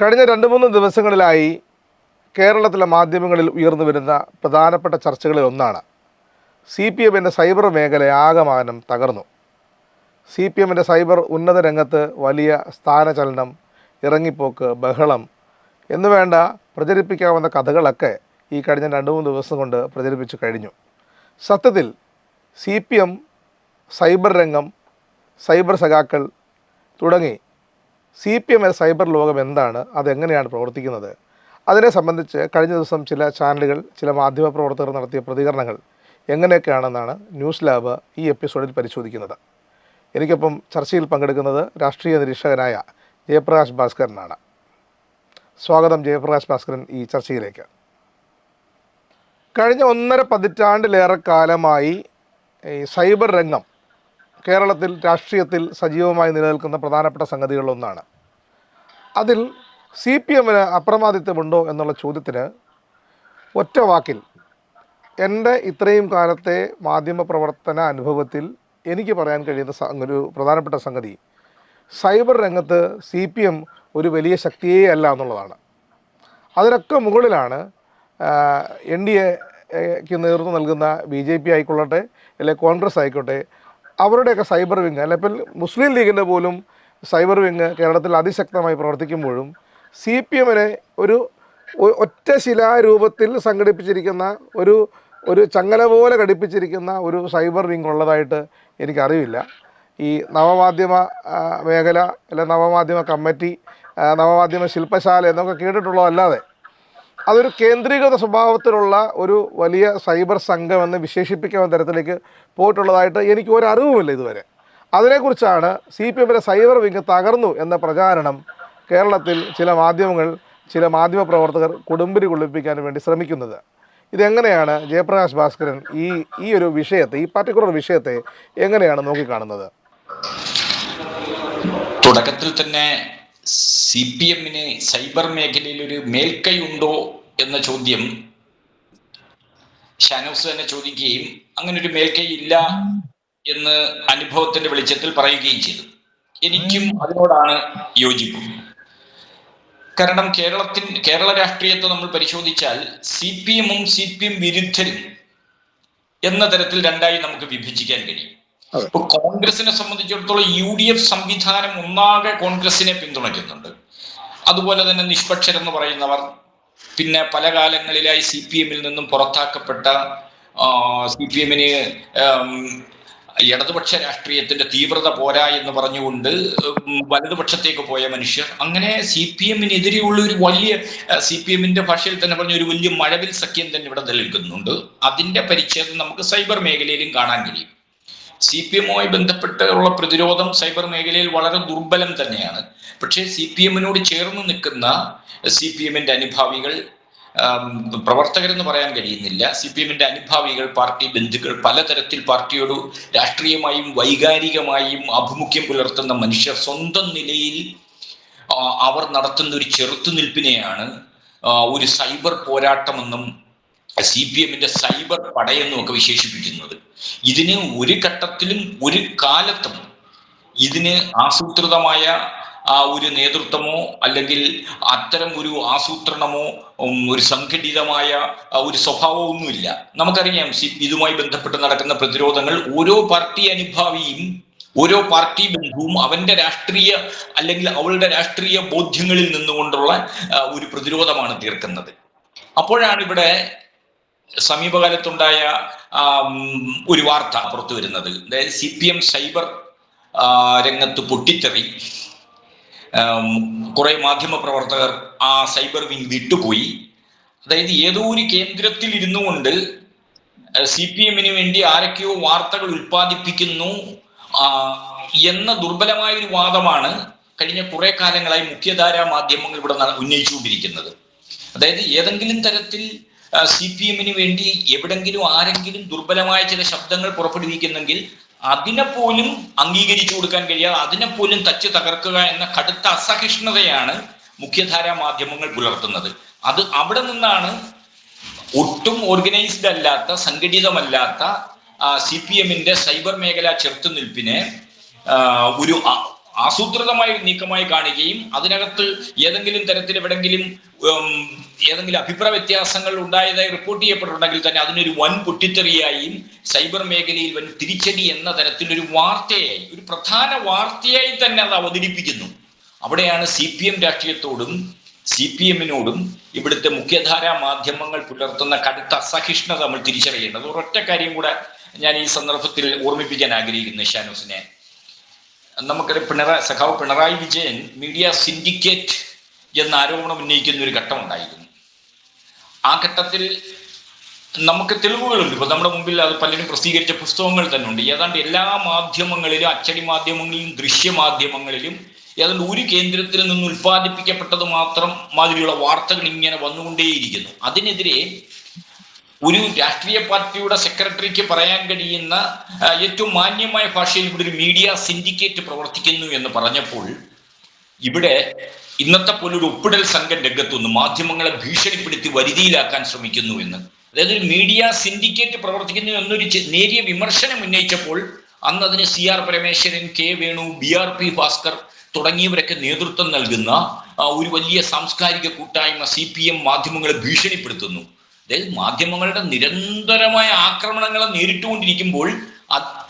കഴിഞ്ഞ 2-3 ദിവസങ്ങളിലായി കേരളത്തിലെ മാധ്യമങ്ങളിൽ ഉയർന്നു വരുന്ന പ്രധാനപ്പെട്ട ചർച്ചകളിൽ ഒന്നാണ് CPMൻ്റെ സൈബർ മേഖല ആകമാനം തകർന്നു. CPMൻ്റെ സൈബർ ഉന്നത രംഗത്ത് വലിയ സ്ഥാനചലനം, ഇറങ്ങിപ്പോക്ക്, ബഹളം എന്നുവേണ്ട പ്രചരിപ്പിക്കാവുന്ന കഥകളൊക്കെ ഈ കഴിഞ്ഞ 2-3 ദിവസം കൊണ്ട് പ്രചരിപ്പിച്ചു കഴിഞ്ഞു. സത്യത്തിൽ CPM, സൈബർ രംഗം, സൈബർ സഖാക്കൾ തുടങ്ങി CPM സൈബർ ലോകം എന്താണ്, അതെങ്ങനെയാണ് പ്രവർത്തിക്കുന്നത്, അതിനെ സംബന്ധിച്ച് കഴിഞ്ഞ ദിവസം ചില ചാനലുകൾ, ചില മാധ്യമപ്രവർത്തകർ നടത്തിയ പ്രതികരണങ്ങൾ എങ്ങനെയൊക്കെയാണെന്നാണ് ന്യൂസ് ലാബ് ഈ എപ്പിസോഡിൽ പരിശോധിക്കുന്നത്. എനിക്കൊപ്പം ചർച്ചയിൽ പങ്കെടുക്കുന്നത് രാഷ്ട്രീയ നിരീക്ഷകനായ ജയപ്രകാശ് ഭാസ്കരനാണ്. സ്വാഗതം ജയപ്രകാശ് ഭാസ്കരൻ ഈ ചർച്ചയിലേക്ക്. കഴിഞ്ഞ 1.5 പതിറ്റാണ്ടിലേറെ കാലമായി ഈ സൈബർ രംഗം കേരളത്തിൽ രാഷ്ട്രീയത്തിൽ സജീവമായി നിലനിൽക്കുന്ന പ്രധാനപ്പെട്ട സംഗതികളിലൊന്നാണ്. അതിൽ CPMന് അപ്രമാദിത്വമുണ്ടോ എന്നുള്ള ചോദ്യത്തിന് ഒറ്റ വാക്കിൽ എൻ്റെ ഇത്രയും കാലത്തെ മാധ്യമപ്രവർത്തന അനുഭവത്തിൽ എനിക്ക് പറയാൻ കഴിയുന്ന ഒരു പ്രധാനപ്പെട്ട സംഗതി, സൈബർ രംഗത്ത് CPM ഒരു വലിയ ശക്തിയേ അല്ല എന്നുള്ളതാണ്. അതിനൊക്കെ മുകളിലാണ് NDAക്ക് നേതൃത്വം നൽകുന്ന BJP ആയിക്കൊള്ളട്ടെ, അല്ലെങ്കിൽ കോൺഗ്രസ് ആയിക്കോട്ടെ, അവരുടെയൊക്കെ സൈബർ വിങ്, അല്ല ഇപ്പോൾ മുസ്ലിം ലീഗിൻ്റെ പോലും സൈബർ വിങ് കേരളത്തിൽ അതിശക്തമായി പ്രവർത്തിക്കുമ്പോഴും CPMനെ ഒരു ഒറ്റ ശിലാരൂപത്തിൽ സംഘടിപ്പിച്ചിരിക്കുന്ന ഒരു ചങ്ങല പോലെ ഘടിപ്പിച്ചിരിക്കുന്ന ഒരു സൈബർ വിങ് ഉള്ളതായിട്ട് എനിക്കറിയില്ല. ഈ നവമാധ്യമ മേഖല, അല്ല നവമാധ്യമ കമ്മിറ്റി, നവമാധ്യമ ശില്പശാല എന്നൊക്കെ കേട്ടിട്ടുള്ളതല്ലാതെ അതൊരു കേന്ദ്രീകൃത സ്വഭാവത്തിലുള്ള ഒരു വലിയ സൈബർ സംഘമെന്ന് വിശേഷിപ്പിക്കാവുന്ന തരത്തിലേക്ക് പോയിട്ടുള്ളതായിട്ട് എനിക്ക് ഒരു അറിവുമില്ല ഇതുവരെ. അതിനെക്കുറിച്ചാണ് CPMൻ്റെ സൈബർ വിങ് തകർന്നു എന്ന പ്രചാരണം കേരളത്തിൽ ചില മാധ്യമങ്ങൾ, ചില മാധ്യമപ്രവർത്തകർ കൊടുമ്പിരി കൊള്ളിപ്പിക്കാൻ വേണ്ടി ശ്രമിക്കുന്നത്. ഇതെങ്ങനെയാണ് ജയപ്രകാശ് ഭാസ്കരൻ ഈ ഒരു വിഷയത്തെ, ഈ പർട്ടിക്കുലർ വിഷയത്തെ എങ്ങനെയാണ് നോക്കിക്കാണുന്നത്? തുടക്കത്തിൽ തന്നെ CPMന് സൈബർ മേഖലയിൽ ഒരു മേൽക്കൈ ഉണ്ടോ എന്ന ചോദ്യം ഷാനോസ് തന്നെ ചോദിക്കുകയും അങ്ങനെ ഒരു മേൽക്കൈ ഇല്ല എന്ന് അനുഭവത്തിന്റെ വെളിച്ചത്തിൽ പറയുകയും ചെയ്തു. എനിക്കും അതിനോടാണ് യോജിപ്പ്. കാരണം കേരള രാഷ്ട്രീയത്തെ നമ്മൾ പരിശോധിച്ചാൽ CPMും CPM വിരുദ്ധരും എന്ന തരത്തിൽ രണ്ടായി നമുക്ക് വിഭജിക്കാൻ കഴിയും. ഇപ്പൊ കോൺഗ്രസിനെ സംബന്ധിച്ചിടത്തോളം UDF സംവിധാനം ഒന്നാകെ കോൺഗ്രസിനെ പിന്തുണയ്ക്കുന്നുണ്ട്. അതുപോലെ തന്നെ നിഷ്പക്ഷരെന്ന് പറയുന്നവർ, പിന്നെ പല കാലങ്ങളിലായി CPMൽ നിന്നും പുറത്താക്കപ്പെട്ട CPMന് ഇടതുപക്ഷ രാഷ്ട്രീയത്തിന്റെ തീവ്രത പോരാ എന്ന് പറഞ്ഞുകൊണ്ട് വലതുപക്ഷത്തേക്ക് പോയ മനുഷ്യർ, അങ്ങനെ CPMനെതിരെയുള്ള ഒരു വലിയ, CPMന്റെ ഭാഷയിൽ തന്നെ പറഞ്ഞ ഒരു വലിയ മഴവിൽ സഖ്യം തന്നെ ഇവിടെ നിലനിൽക്കുന്നുണ്ട്. അതിന്റെ പരിച്ഛേദം നമുക്ക് സൈബർ മേഖലയിലും കാണാൻ കഴിയും. CPMുമായി ബന്ധപ്പെട്ടുള്ള പ്രതിരോധം സൈബർ മേഖലയിൽ വളരെ ദുർബലം തന്നെയാണ്. പക്ഷേ CPMനോട് ചേർന്ന് നിൽക്കുന്ന CPMന്റെ അനുഭാവികൾ, പ്രവർത്തകരെന്ന് പറയാൻ കഴിയുന്നില്ല, CPMന്റെ അനുഭാവികൾ, പാർട്ടി ബന്ധുക്കൾ, പലതരത്തിൽ പാർട്ടിയോട് രാഷ്ട്രീയമായും വൈകാരികമായും ആഭിമുഖ്യം പുലർത്തുന്ന മനുഷ്യർ സ്വന്തം നിലയിൽ അവർ നടത്തുന്ന ഒരു ചെറുത്തുനിൽപ്പിനെയാണ് ഒരു സൈബർ പോരാട്ടമെന്നും CPMന്റെ സൈബർ പടയെന്നും ഒക്കെ വിശേഷിപ്പിക്കുന്നത്. ഇതിന് ഒരു ഘട്ടത്തിലും ഒരു കാലത്തും ഇതിന് ആസൂത്രിതമായ ഒരു നേതൃത്വമോ അല്ലെങ്കിൽ അത്തരം ഒരു ആസൂത്രണമോ ഒരു സംഘടിതമായ ഒരു സ്വഭാവമൊന്നുമില്ല. നമുക്കറിയാം ഇതുമായി ബന്ധപ്പെട്ട് നടക്കുന്ന പ്രതിരോധങ്ങൾ ഓരോ പാർട്ടി അനുഭാവിയും ഓരോ പാർട്ടി ബന്ധുവും അവന്റെ രാഷ്ട്രീയ അല്ലെങ്കിൽ അവളുടെ രാഷ്ട്രീയ ബോധ്യങ്ങളിൽ നിന്നുകൊണ്ടുള്ള ഒരു പ്രതിരോധമാണ് തീർക്കുന്നത്. അപ്പോഴാണ് ഇവിടെ സമീപകാലത്തുണ്ടായ ഒരു വാർത്ത പുറത്തു വരുന്നത്. അതായത് CPM സൈബർ രംഗത്ത് പൊട്ടിത്തെറി, കുറെ മാധ്യമ പ്രവർത്തകർ ആ സൈബർ വിങ് വിട്ടുപോയി. അതായത് ഏതോ ഒരു കേന്ദ്രത്തിൽ ഇരുന്നു കൊണ്ട് CPMന് വേണ്ടി ആരൊക്കെയോ വാർത്തകൾ ഉൽപ്പാദിപ്പിക്കുന്നു എന്ന ദുർബലമായ ഒരു വാദമാണ് കഴിഞ്ഞ കുറെ കാലങ്ങളായി മുഖ്യധാരാ മാധ്യമങ്ങൾ ഇവിടെ ഉന്നയിച്ചുകൊണ്ടിരിക്കുന്നത്. അതായത് ഏതെങ്കിലും തരത്തിൽ CPMന് വേണ്ടി എവിടെങ്കിലും ആരെങ്കിലും ദുർബലമായ ചില ശബ്ദങ്ങൾ പുറപ്പെടുവിക്കുന്നെങ്കിൽ അതിനെപ്പോലും അംഗീകരിച്ചു കൊടുക്കാൻ കഴിയാതെ അതിനെപ്പോലും തച്ച് തകർക്കുക എന്ന കടുത്ത അസഹിഷ്ണുതയാണ് മുഖ്യധാരാ മാധ്യമങ്ങൾ പുലർത്തുന്നത്. അത് അവിടെ നിന്നാണ് ഒട്ടും ഓർഗനൈസ്ഡ് അല്ലാത്ത, സംഘടിതമല്ലാത്ത CPMന്റെ സൈബർ മേഖല ചെറുത്തുനിൽപ്പിനെ ഒരു ആസൂത്രിതമായ നീക്കമായി കാണുകയും അതിനകത്ത് ഏതെങ്കിലും തരത്തിൽ എവിടെങ്കിലും ഏതെങ്കിലും അഭിപ്രായ വ്യത്യാസങ്ങൾ ഉണ്ടായതായി റിപ്പോർട്ട് ചെയ്യപ്പെട്ടിട്ടുണ്ടെങ്കിൽ തന്നെ അതിനൊരു വൻ പൊട്ടിത്തെറിയായും സൈബർ മേഖലയിൽ വൻ തിരിച്ചടി എന്ന തരത്തിലൊരു വാർത്തയായി, ഒരു പ്രധാന വാർത്തയായി തന്നെ അത് അവതരിപ്പിക്കുന്നു. അവിടെയാണ് CPM രാഷ്ട്രീയത്തോടും CPM-നോടും ഇവിടുത്തെ മുഖ്യധാരാ മാധ്യമങ്ങൾ പുലർത്തുന്ന കടുത്ത അസഹിഷ്ണുത നമ്മൾ തിരിച്ചറിയേണ്ടത്. ഒരൊറ്റ കാര്യം കൂടെ ഞാൻ ഈ സന്ദർഭത്തിൽ ഓർമ്മിപ്പിക്കാൻ ആഗ്രഹിക്കുന്നു ഷാനൂസിനെ. നമുക്കറിയാം, സഖാവ് പിണറായി വിജയൻ മീഡിയ സിൻഡിക്കേറ്റ് എന്ന ആരോപണം ഉന്നയിക്കുന്ന ഒരു ഘട്ടമുണ്ടായിരുന്നു. ആ ഘട്ടത്തിൽ നമുക്ക് തെളിവുകളുണ്ട്. ഇപ്പൊ നമ്മുടെ മുമ്പിൽ അത് പലരും പ്രസിദ്ധീകരിച്ച പുസ്തകങ്ങൾ തന്നെ ഉണ്ട്. ഏതാണ്ട് എല്ലാ മാധ്യമങ്ങളിലും, അച്ചടി മാധ്യമങ്ങളിലും ദൃശ്യമാധ്യമങ്ങളിലും ഏതാണ്ട് ഒരു കേന്ദ്രത്തിൽ നിന്ന് ഉൽപ്പാദിപ്പിക്കപ്പെട്ടത് മാത്രം മാതിരിയുള്ള വാർത്തകൾ ഇങ്ങനെ വന്നുകൊണ്ടേയിരിക്കുന്നു. അതിനെതിരെ ഒരു രാഷ്ട്രീയ പാർട്ടിയുടെ സെക്രട്ടറിക്ക് പറയാൻ കഴിയുന്ന ഏറ്റവും മാന്യമായ ഭാഷയിൽ ഇവിടെ ഒരു മീഡിയ സിൻഡിക്കേറ്റ് പ്രവർത്തിക്കുന്നു എന്ന് പറഞ്ഞപ്പോൾ ഇവിടെ ഇന്നത്തെ പോലെ ഒരു ഒപ്പിടൽ സംഘം രംഗത്തുനിന്ന് മാധ്യമങ്ങളെ ഭീഷണിപ്പെടുത്തി വരുതിയിലാക്കാൻ ശ്രമിക്കുന്നു എന്ന്, അതായത് ഒരു മീഡിയ സിൻഡിക്കേറ്റ് പ്രവർത്തിക്കുന്നു എന്നൊരു നേരിയ വിമർശനം ഉന്നയിച്ചപ്പോൾ അന്ന് അതിന് CR Parameswaran, K Venu, BRP Bhaskar തുടങ്ങിയവരൊക്കെ നേതൃത്വം നൽകുന്ന ഒരു വലിയ സാംസ്കാരിക കൂട്ടായ്മ CPM മാധ്യമങ്ങളെ ഭീഷണിപ്പെടുത്തുന്നു. അതായത് മാധ്യമങ്ങളുടെ നിരന്തരമായ ആക്രമണങ്ങളെ നേരിട്ടുകൊണ്ടിരിക്കുമ്പോൾ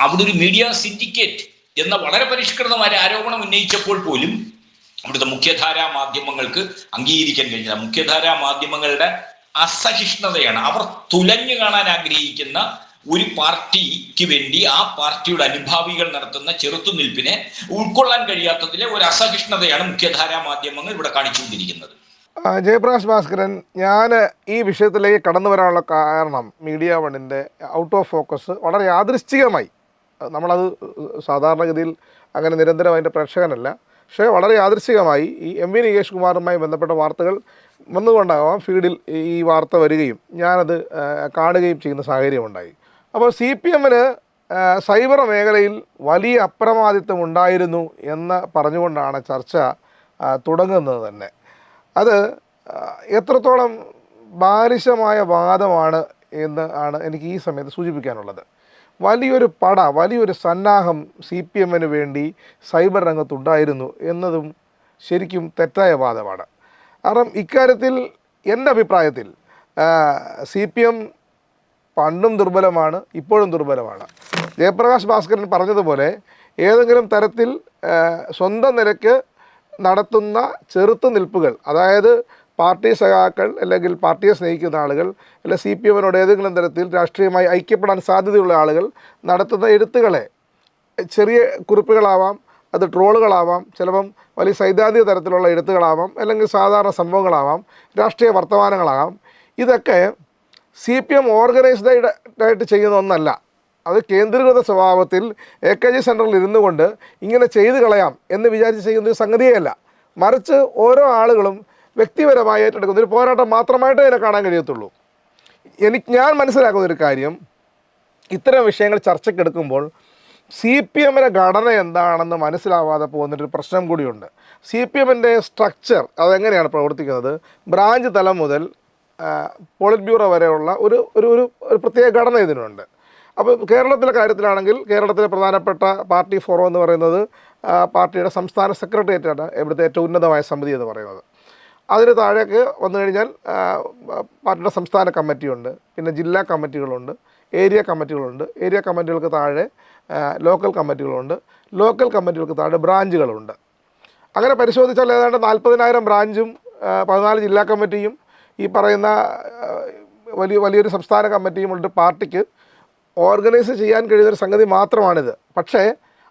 അവിടെ ഒരു മീഡിയ സിൻഡിക്കേറ്റ് എന്ന വളരെ പരിഷ്കൃതമായ ആരോപണം ഉന്നയിച്ചപ്പോൾ പോലും അവിടുത്തെ മുഖ്യധാരാ മാധ്യമങ്ങൾക്ക് അംഗീകരിക്കാൻ കഴിഞ്ഞില്ല. മുഖ്യധാരാ മാധ്യമങ്ങളുടെ അസഹിഷ്ണുതയാണ്. അവർ തുലഞ്ഞു കാണാൻ ആഗ്രഹിക്കുന്ന ഒരു പാർട്ടിക്ക് വേണ്ടി ആ പാർട്ടിയുടെ അനുഭാവികൾ നടത്തുന്ന ചെറുത്തുനിൽപ്പിനെ ഉൾക്കൊള്ളാൻ കഴിയാത്തതിലെ ഒരു അസഹിഷ്ണുതയാണ് മുഖ്യധാരാ മാധ്യമങ്ങൾ ഇവിടെ കാണിച്ചുകൊണ്ടിരിക്കുന്നത്. ജയപ്രകാശ് ഭാസ്കരൻ, ഞാൻ ഈ വിഷയത്തിലേക്ക് കടന്നു വരാനുള്ള കാരണം മീഡിയ വണ്ണിൻ്റെ ഔട്ട് ഓഫ് ഫോക്കസ് വളരെ യാദൃശ്ചികമായി, നമ്മളത് സാധാരണഗതിയിൽ അങ്ങനെ നിരന്തരം അതിൻ്റെ പ്രേക്ഷകനല്ല, പക്ഷേ വളരെ യാദൃശ്ചികമായി ഈ MV നികേഷ് കുമാറുമായി ബന്ധപ്പെട്ട വാർത്തകൾ വന്നുകൊണ്ടാവാം ഫീഡിൽ ഈ വാർത്ത വരികയും ഞാനത് കാണുകയും ചെയ്യുന്ന സാഹചര്യമുണ്ടായി. അപ്പോൾ CPM-ന് സൈബർ മേഖലയിൽ വലിയ അപ്രമാദിത്വം ഉണ്ടായിരുന്നു എന്ന് പറഞ്ഞുകൊണ്ടാണ് ചർച്ച തുടങ്ങുന്നത് തന്നെ. അത് എത്രത്തോളം ബാലിശമായ വാദമാണ് എന്ന് ആണ് എനിക്ക് ഈ സമയത്ത് സൂചിപ്പിക്കാനുള്ളത്. വലിയൊരു സന്നാഹം CPM-ന് വേണ്ടി സൈബർ രംഗത്തുണ്ടായിരുന്നു എന്നതും ശരിക്കും തെറ്റായ വാദമാണ്. കാരണം ഇക്കാര്യത്തിൽ എൻ്റെ അഭിപ്രായത്തിൽ CPM പണ്ടും ദുർബലമാണ്, ഇപ്പോഴും ദുർബലമാണ്. ജയപ്രകാശ് ഭാസ്കരൻ പറഞ്ഞതുപോലെ ഏതെങ്കിലും തരത്തിൽ സ്വന്തം നിലയ്ക്ക് നടത്തുന്ന ചെറുത്തുനിൽപ്പുകൾ, അതായത് പാർട്ടി സഖാക്കൾ അല്ലെങ്കിൽ പാർട്ടിയെ സ്നേഹിക്കുന്ന ആളുകൾ അല്ലെ CPM-നോട് ഏതെങ്കിലും തരത്തിൽ രാഷ്ട്രീയമായി ഐക്യപ്പെടാൻ സാധ്യതയുള്ള ആളുകൾ നടത്തുന്ന എഴുത്തുകളെ, ചെറിയ കുറിപ്പുകളാവാം, അത് ട്രോളുകളാവാം, ചിലപ്പം വലിയ സൈദ്ധാന്തിക തരത്തിലുള്ള എഴുത്തുകളാവാം, അല്ലെങ്കിൽ സാധാരണ സംഭവങ്ങളാവാം, രാഷ്ട്രീയ വർത്തമാനങ്ങളാകാം, ഇതൊക്കെ CPM ഓർഗനൈസ്ഡായിട്ട് ചെയ്യുന്ന ഒന്നല്ല. അത് കേന്ദ്രീകൃത സ്വഭാവത്തിൽ AKG സെൻറ്ററിൽ ഇരുന്നു കൊണ്ട് ഇങ്ങനെ ചെയ്തു കളയാം എന്ന് വിചാരിച്ച് ചെയ്യുന്നൊരു സംഗതിയല്ല. മറിച്ച് ഓരോ ആളുകളും വ്യക്തിപരമായി ഏറ്റെടുക്കുന്ന ഒരു പോരാട്ടം മാത്രമായിട്ടേ ഇതിനെ കാണാൻ കഴിയത്തുള്ളൂ. ഞാൻ മനസ്സിലാക്കുന്നൊരു കാര്യം, ഇത്തരം വിഷയങ്ങൾ ചർച്ചയ്ക്കെടുക്കുമ്പോൾ CPM-ൻ്റെ ഘടന എന്താണെന്ന് മനസ്സിലാവാതെ പോകുന്നൊരു പ്രശ്നം കൂടിയുണ്ട്. CPM-ൻ്റെ സ്ട്രക്ചർ അതെങ്ങനെയാണ് പ്രവർത്തിക്കുന്നത്, ബ്രാഞ്ച് തലം മുതൽ പോളിറ്റ് ബ്യൂറോ വരെയുള്ള ഒരു ഒരു ഒരു പ്രത്യേക ഘടന ഇതിനുണ്ട്. അപ്പോൾ കേരളത്തിലെ കാര്യത്തിലാണെങ്കിൽ കേരളത്തിലെ പ്രധാനപ്പെട്ട പാർട്ടി ഫോറം എന്ന് പറയുന്നത് പാർട്ടിയുടെ സംസ്ഥാന സെക്രട്ടേറിയറ്റാണ് ഇവിടുത്തെ ഏറ്റവും ഉന്നതമായ സമിതി എന്ന് പറയുന്നത്. അതിന് താഴേക്ക് വന്നു കഴിഞ്ഞാൽ പാർട്ടിയുടെ സംസ്ഥാന കമ്മിറ്റിയുണ്ട്, പിന്നെ ജില്ലാ കമ്മിറ്റികളുണ്ട്, ഏരിയ കമ്മിറ്റികളുണ്ട്, ഏരിയ കമ്മിറ്റികൾക്ക് താഴെ ലോക്കൽ കമ്മിറ്റികളുണ്ട്, ലോക്കൽ കമ്മിറ്റികൾക്ക് താഴെ ബ്രാഞ്ചുകളുണ്ട്. അങ്ങനെ പരിശോധിച്ചാൽ ഏതാണ്ട് 40,000 ബ്രാഞ്ചും 14 ജില്ലാ കമ്മിറ്റിയും ഈ പറയുന്ന വലിയൊരു സംസ്ഥാന കമ്മിറ്റിയും ഉള്ള പാർട്ടിക്ക് ഓർഗനൈസ് ചെയ്യാൻ കഴിയുന്നൊരു സംഗതി മാത്രമാണിത്. പക്ഷേ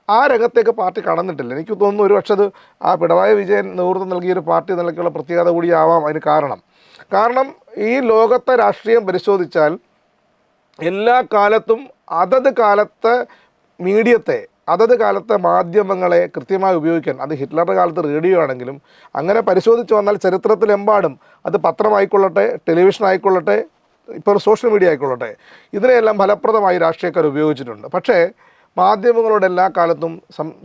ആ രംഗത്തേക്ക് പാർട്ടി കടന്നിട്ടില്ല. എനിക്ക് തോന്നുന്നു ഒരു പക്ഷേ അത് ആ പിണറായി വിജയൻ നേതൃത്വം നൽകിയൊരു പാർട്ടി നിലയ്ക്കുള്ള പ്രത്യേകത കൂടിയാവാം അതിന് കാരണം ഈ ലോകത്തെ രാഷ്ട്രീയം പരിശോധിച്ചാൽ എല്ലാ കാലത്തും അതത് കാലത്തെ മീഡിയത്തെ, അതത് കാലത്തെ മാധ്യമങ്ങളെ കൃത്യമായി ഉപയോഗിക്കാൻ, അത് ഹിറ്റ്ലറുടെ കാലത്ത് റേഡിയോ ആണെങ്കിലും അങ്ങനെ പരിശോധിച്ച് വന്നാൽ ചരിത്രത്തിലെമ്പാടും അത് പത്രമായിക്കൊള്ളട്ടെ, ടെലിവിഷൻ ആയിക്കൊള്ളട്ടെ, ഇപ്പോൾ സോഷ്യൽ മീഡിയ ആയിക്കൊള്ളട്ടെ, ഇതിനെയെല്ലാം ഫലപ്രദമായി രാഷ്ട്രീയക്കാർ ഉപയോഗിച്ചിട്ടുണ്ട്. പക്ഷേ മാധ്യമങ്ങളോട് എല്ലാ കാലത്തും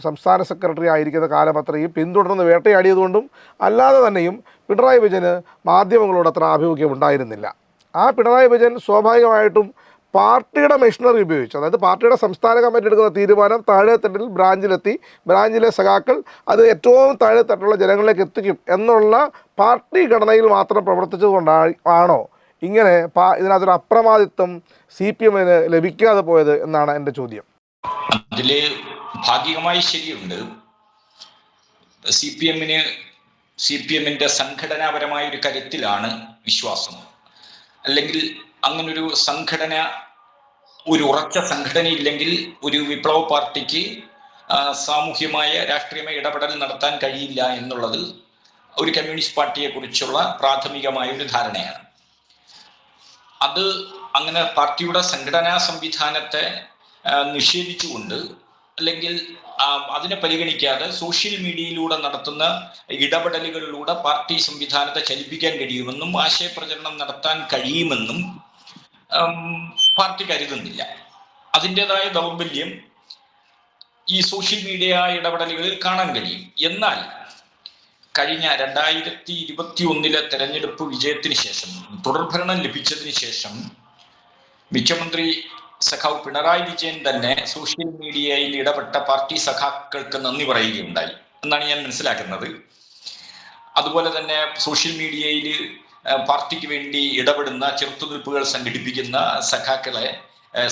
സംസ്ഥാന സെക്രട്ടറി ആയിരിക്കുന്ന കാലം അത്രയും പിന്തുടർന്ന് വേട്ടയാടിയതുകൊണ്ടും അല്ലാതെ തന്നെയും പിണറായി വിജയന് മാധ്യമങ്ങളോട് അത്ര ആഭിമുഖ്യം ഉണ്ടായിരുന്നില്ല. ആ പിണറായി വിജയൻ സ്വാഭാവികമായിട്ടും പാർട്ടിയുടെ മെഷീനറി ഉപയോഗിച്ച്, അതായത് പാർട്ടിയുടെ സംസ്ഥാന കമ്മിറ്റി എടുക്കുന്ന തീരുമാനം താഴെത്തട്ടിൽ ബ്രാഞ്ചിലെത്തി ബ്രാഞ്ചിലെ സഖാക്കൾ അത് ഏറ്റവും താഴെത്തട്ടുള്ള ജനങ്ങളിലേക്ക് എത്തിക്കും എന്നുള്ള പാർട്ടി ഘടനയിൽ മാത്രം പ്രവർത്തിച്ചുകൊണ്ടാണോ ഇങ്ങനെ ഇതിനകത്തൊരു അപ്രമാദിത്വം CPM-ന് ലഭിക്കാതെ പോയത് എന്നാണ് എൻ്റെ ചോദ്യം. അതില് ഭാഗികമായി ശരിയുണ്ട്. CPM-ന്റെ സംഘടനാപരമായ ഒരു കരുത്തിലാണ് വിശ്വാസം. അല്ലെങ്കിൽ അങ്ങനൊരു സംഘടന, ഒരു ഉറച്ച സംഘടന ഇല്ലെങ്കിൽ ഒരു വിപ്ലവ പാർട്ടിക്ക് സാമൂഹ്യമായ രാഷ്ട്രീയമായ ഇടപെടൽ നടത്താൻ കഴിയില്ല എന്നുള്ളത് ഒരു കമ്മ്യൂണിസ്റ്റ് പാർട്ടിയെ കുറിച്ചുള്ള പ്രാഥമികമായ ഒരു ധാരണയാണ്. അത് അങ്ങനെ പാർട്ടിയുടെ സംഘടനാ സംവിധാനത്തെ നിഷേധിച്ചുകൊണ്ട് അല്ലെങ്കിൽ അതിനെ പരിഗണിക്കാതെ സോഷ്യൽ മീഡിയയിലൂടെ നടത്തുന്ന ഇടപെടലുകളിലൂടെ പാർട്ടി സംവിധാനത്തെ ചലിപ്പിക്കാൻ കഴിയുമെന്നും ആശയപ്രചരണം നടത്താൻ കഴിയുമെന്നും പാർട്ടി കരുതുന്നില്ല. അതിൻ്റെതായ ദൗർബല്യം ഈ സോഷ്യൽ മീഡിയ ഇടപെടലുകളിൽ കാണാൻ കഴിയും. എന്നാൽ കഴിഞ്ഞ 2021 തെരഞ്ഞെടുപ്പ് വിജയത്തിന് ശേഷം, തുടർഭരണം ലഭിച്ചതിന് ശേഷം മുഖ്യമന്ത്രി സഖാവ് പിണറായി വിജയൻ തന്നെ സോഷ്യൽ മീഡിയയിൽ ഇടപെട്ട പാർട്ടി സഖാക്കൾക്ക് നന്ദി പറയുകയുണ്ടായി എന്നാണ് ഞാൻ മനസ്സിലാക്കുന്നത്. അതുപോലെ തന്നെ സോഷ്യൽ മീഡിയയിൽ പാർട്ടിക്ക് വേണ്ടി ഇടപെടുന്ന ചെറുത്തുനിൽപ്പുകൾ സംഘടിപ്പിക്കുന്ന സഖാക്കളെ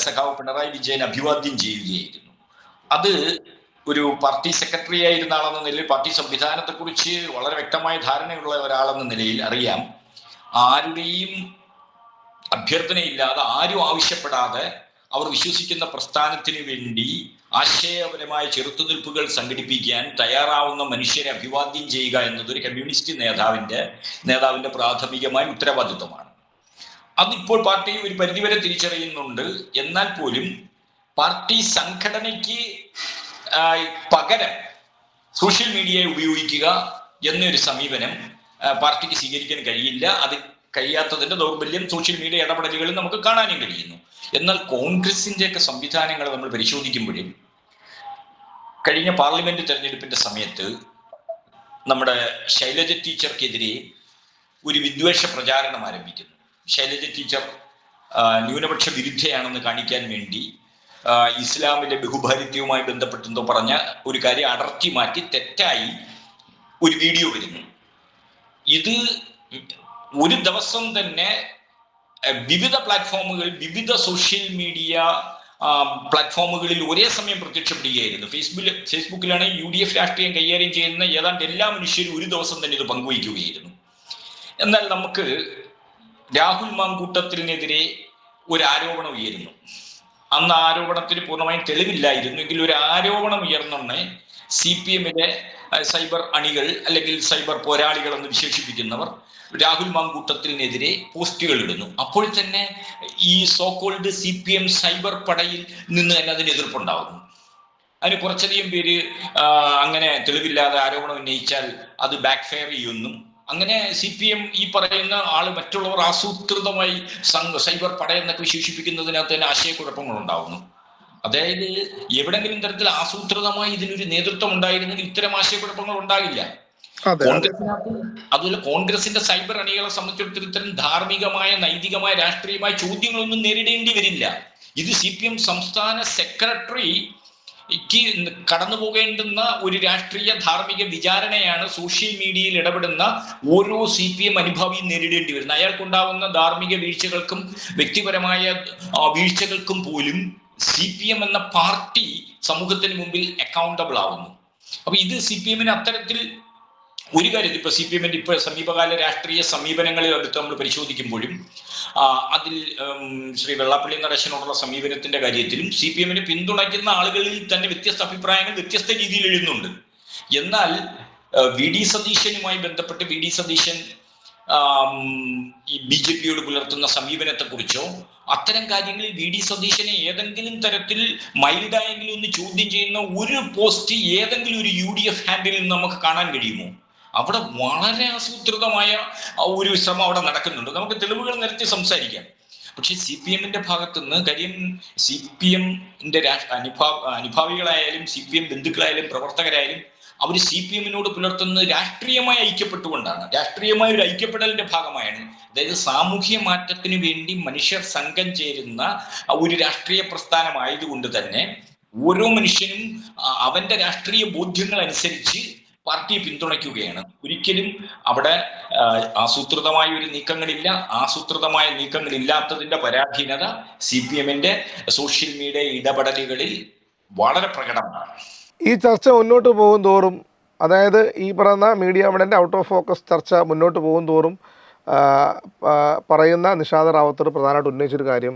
സഖാവ് പിണറായി വിജയൻ അഭിവാദ്യം ചെയ്യുകയായിരുന്നു. അത് ഒരു പാർട്ടി സെക്രട്ടറി ആയിരുന്ന ആളെന്ന നിലയിൽ, പാർട്ടി സംവിധാനത്തെക്കുറിച്ച് വളരെ വ്യക്തമായ ധാരണയുള്ള ഒരാളെന്ന നിലയിൽ അറിയാം, ആരുടെയും അഭ്യർത്ഥനയില്ലാതെ, ആരും ആവശ്യപ്പെടാതെ അവർ വിശ്വസിക്കുന്ന പ്രസ്ഥാനത്തിന് വേണ്ടി ആശയപരമായ ചെറുത്തുനിൽപ്പുകൾ സംഘടിപ്പിക്കാൻ തയ്യാറാവുന്ന മനുഷ്യരെ അഭിവാദ്യം ചെയ്യുക എന്നത് ഒരു കമ്മ്യൂണിസ്റ്റ് നേതാവിന്റെ പ്രാഥമികമായ ഉത്തരവാദിത്വമാണ്. അതിപ്പോൾ പാർട്ടി ഒരു പരിധിവരെ തിരിച്ചറിയുന്നുണ്ട്. എന്നാൽ പോലും പാർട്ടി സംഘടനയ്ക്ക് പകരം സോഷ്യൽ മീഡിയയെ ഉപയോഗിക്കുക എന്നൊരു സമീപനം പാർട്ടിക്ക് സ്വീകരിക്കാൻ കഴിയില്ല. അത് കഴിയാത്തതിന്റെ ദൗർബല്യം സോഷ്യൽ മീഡിയ ഇടപെടലുകളിൽ നമുക്ക് കാണാനും കഴിയുന്നു. എന്നാൽ കോൺഗ്രസിന്റെയൊക്കെ സംവിധാനങ്ങൾ നമ്മൾ പരിശോധിക്കുമ്പോഴും കഴിഞ്ഞ പാർലമെന്റ് തെരഞ്ഞെടുപ്പിന്റെ സമയത്ത് നമ്മുടെ ശൈലജ ടീച്ചർക്കെതിരെ ഒരു വിദ്വേഷ പ്രചാരണം ആരംഭിക്കുന്നു. ശൈലജ ടീച്ചർ ന്യൂനപക്ഷ വിരുദ്ധയാണെന്ന് കാണിക്കാൻ വേണ്ടി ഇസ്ലാമിലെ ബഹുഭാരിത്യവുമായി ബന്ധപ്പെട്ടെന്തോ പറഞ്ഞ ഒരു കാര്യം അടർത്തി മാറ്റി തെറ്റായി ഒരു വീഡിയോ വരുന്നു. ഇത് ഒരു ദിവസം തന്നെ വിവിധ പ്ലാറ്റ്ഫോമുകൾ, വിവിധ സോഷ്യൽ മീഡിയ പ്ലാറ്റ്ഫോമുകളിൽ ഒരേ സമയം പ്രത്യക്ഷപ്പെടുകയായിരുന്നു. ഫേസ്ബുക്കിലാണ് UDF രാഷ്ട്രീയം കൈകാര്യം ചെയ്യുന്ന ഏതാണ്ട് എല്ലാ മനുഷ്യരും ഒരു ദിവസം തന്നെ ഇത് പങ്കുവയ്ക്കുകയായിരുന്നു. എന്നാൽ നമുക്ക് രാഹുൽ മാങ്കൂട്ടത്തിനെതിരെ ഒരു ആരോപണം ഉയരുന്നു. അന്ന് ആരോപണത്തിന് പൂർണ്ണമായും തെളിവില്ലായിരുന്നു. എങ്കിൽ ഒരു ആരോപണം ഉയർന്നൊന്ന് CPM-ലെ സൈബർ അണികൾ അല്ലെങ്കിൽ സൈബർ പോരാളികൾ എന്ന് വിശേഷിപ്പിക്കുന്നവർ രാഹുൽ മാങ്കൂട്ടത്തിനെതിരെ പോസ്റ്റുകൾ ഇടുന്നു. അപ്പോൾ തന്നെ ഈ സോകോൾഡ് CPM സൈബർ പടയിൽ നിന്ന് തന്നെ അതിന് എതിർപ്പുണ്ടാകുന്നു. അതിന് കുറച്ചധികം പേര് അങ്ങനെ തെളിവില്ലാതെ ആരോപണം ഉന്നയിച്ചാൽ അത് ബാക്ക് ഫയർ ചെയ്യുമെന്നും, അങ്ങനെ CPM ഈ പറയുന്ന ആള് മറ്റുള്ളവർ ആസൂത്രിതമായി സൈബർ പട എന്നൊക്കെ വിശേഷിപ്പിക്കുന്നതിനകത്ത് തന്നെ ആശയക്കുഴപ്പങ്ങൾ ഉണ്ടാവുന്നു. അതായത് എവിടെങ്കിലും തരത്തിൽ ആസൂത്രിതമായി ഇതിനൊരു നേതൃത്വം ഉണ്ടായിരുന്നെങ്കിൽ ഇത്തരം ആശയക്കുഴപ്പങ്ങൾ ഉണ്ടാകില്ല. അതുപോലെ കോൺഗ്രസിന്റെ സൈബർ അണികളെ സംബന്ധിച്ചിടത്തോളം ഇത്തരം ധാർമ്മികമായ, നൈതികമായ, രാഷ്ട്രീയമായ ചോദ്യങ്ങളൊന്നും നേരിടേണ്ടി വരില്ല. ഇത് CPM സംസ്ഥാന സെക്രട്ടറിക്ക് കടന്നു പോകേണ്ടുന്ന ഒരു രാഷ്ട്രീയ ധാർമ്മിക വിചാരണയാണ് സോഷ്യൽ മീഡിയയിൽ ഇടപെടുന്ന ഓരോ CPM അനുഭാവിയും നേരിടേണ്ടി വരുന്നത്. അയാൾക്കുണ്ടാവുന്ന ധാർമ്മിക വീഴ്ചകൾക്കും വ്യക്തിപരമായ വീഴ്ചകൾക്കും പോലും CPM എന്ന പാർട്ടി സമൂഹത്തിന് മുമ്പിൽ അക്കൗണ്ടബിൾ ആവുന്നു. അപ്പൊ ഇത് CPM-ന് അത്തരത്തിൽ ഒരു കാര്യം, ഇപ്പൊ CPM-ന്റെ ഇപ്പൊ സമീപകാല രാഷ്ട്രീയ സമീപനങ്ങളിൽ അടുത്ത് നമ്മൾ പരിശോധിക്കുമ്പോഴും അതിൽ ശ്രീ വെള്ളാപ്പള്ളി നടേശനോടുള്ള സമീപനത്തിന്റെ കാര്യത്തിലും CPM-നെ പിന്തുണയ്ക്കുന്ന ആളുകളിൽ തന്നെ വ്യത്യസ്ത അഭിപ്രായങ്ങൾ വ്യത്യസ്ത രീതിയിൽ എഴുതുന്നുണ്ട്. എന്നാൽ VD സതീശനുമായി ബന്ധപ്പെട്ട് VD സതീശൻ ഈ BJP-യോട് പുലർത്തുന്ന സമീപനത്തെക്കുറിച്ചോ അത്തരം കാര്യങ്ങളിൽ VD സതീശനെ ഏതെങ്കിലും തരത്തിൽ മൈൽഡായെങ്കിലും ഒന്ന് ചോദ്യം ചെയ്യുന്ന ഒരു പോസ്റ്റ് ഏതെങ്കിലും ഒരു UDF ഹാൻഡിൽ നിന്ന് നമുക്ക് കാണാൻ കഴിയുമോ? അവിടെ വളരെ ആസൂത്രിതമായ ഒരു ശ്രമം അവിടെ നടക്കുന്നുണ്ട്. നമുക്ക് തെളിവുകൾ നിരത്തി സംസാരിക്കാം. പക്ഷെ CPM-ന്റെ ഭാഗത്തുനിന്ന് കാര്യം, CPM-ന്റെ അനുഭാവികളായാലും CPM ബന്ധുക്കളായാലും പ്രവർത്തകരായാലും അവർ CPM-നോട് പുലർത്തുന്നത് രാഷ്ട്രീയമായി ഐക്യപ്പെട്ടുകൊണ്ടാണ്, രാഷ്ട്രീയമായ ഒരു ഐക്യപ്പെടലിന്റെ ഭാഗമായാണ്. അതായത് സാമൂഹ്യ മാറ്റത്തിന് വേണ്ടി മനുഷ്യർ സംഘം ചേരുന്ന ഒരു രാഷ്ട്രീയ പ്രസ്ഥാനമായതുകൊണ്ട് തന്നെ ഓരോ മനുഷ്യനും അവന്റെ രാഷ്ട്രീയ ബോധ്യങ്ങൾ അനുസരിച്ച് പാർട്ടിയെ പിന്തുണയ്ക്കുകയാണ്. ഒരിക്കലും അവിടെ ആസൂത്രിതമായ ഒരു നീക്കങ്ങളില്ല. ആസൂത്രിതമായ നീക്കങ്ങളില്ലാത്തതിന്റെ പരാധീനത CPM-ന്റെ സോഷ്യൽ മീഡിയ ഇടപെടലുകളിൽ വളരെ പ്രകടമാണ്. ഈ ചർച്ച മുന്നോട്ട് പോകും തോറും, അതായത് ഈ പറയുന്ന മീഡിയ മണൻ്റെ ഔട്ട് ഓഫ് ഫോക്കസ് ചർച്ച മുന്നോട്ട് പോകും തോറും പറയുന്ന നിഷാദ് റാവത്തർ പ്രധാനമായിട്ട് ഉന്നയിച്ചൊരു കാര്യം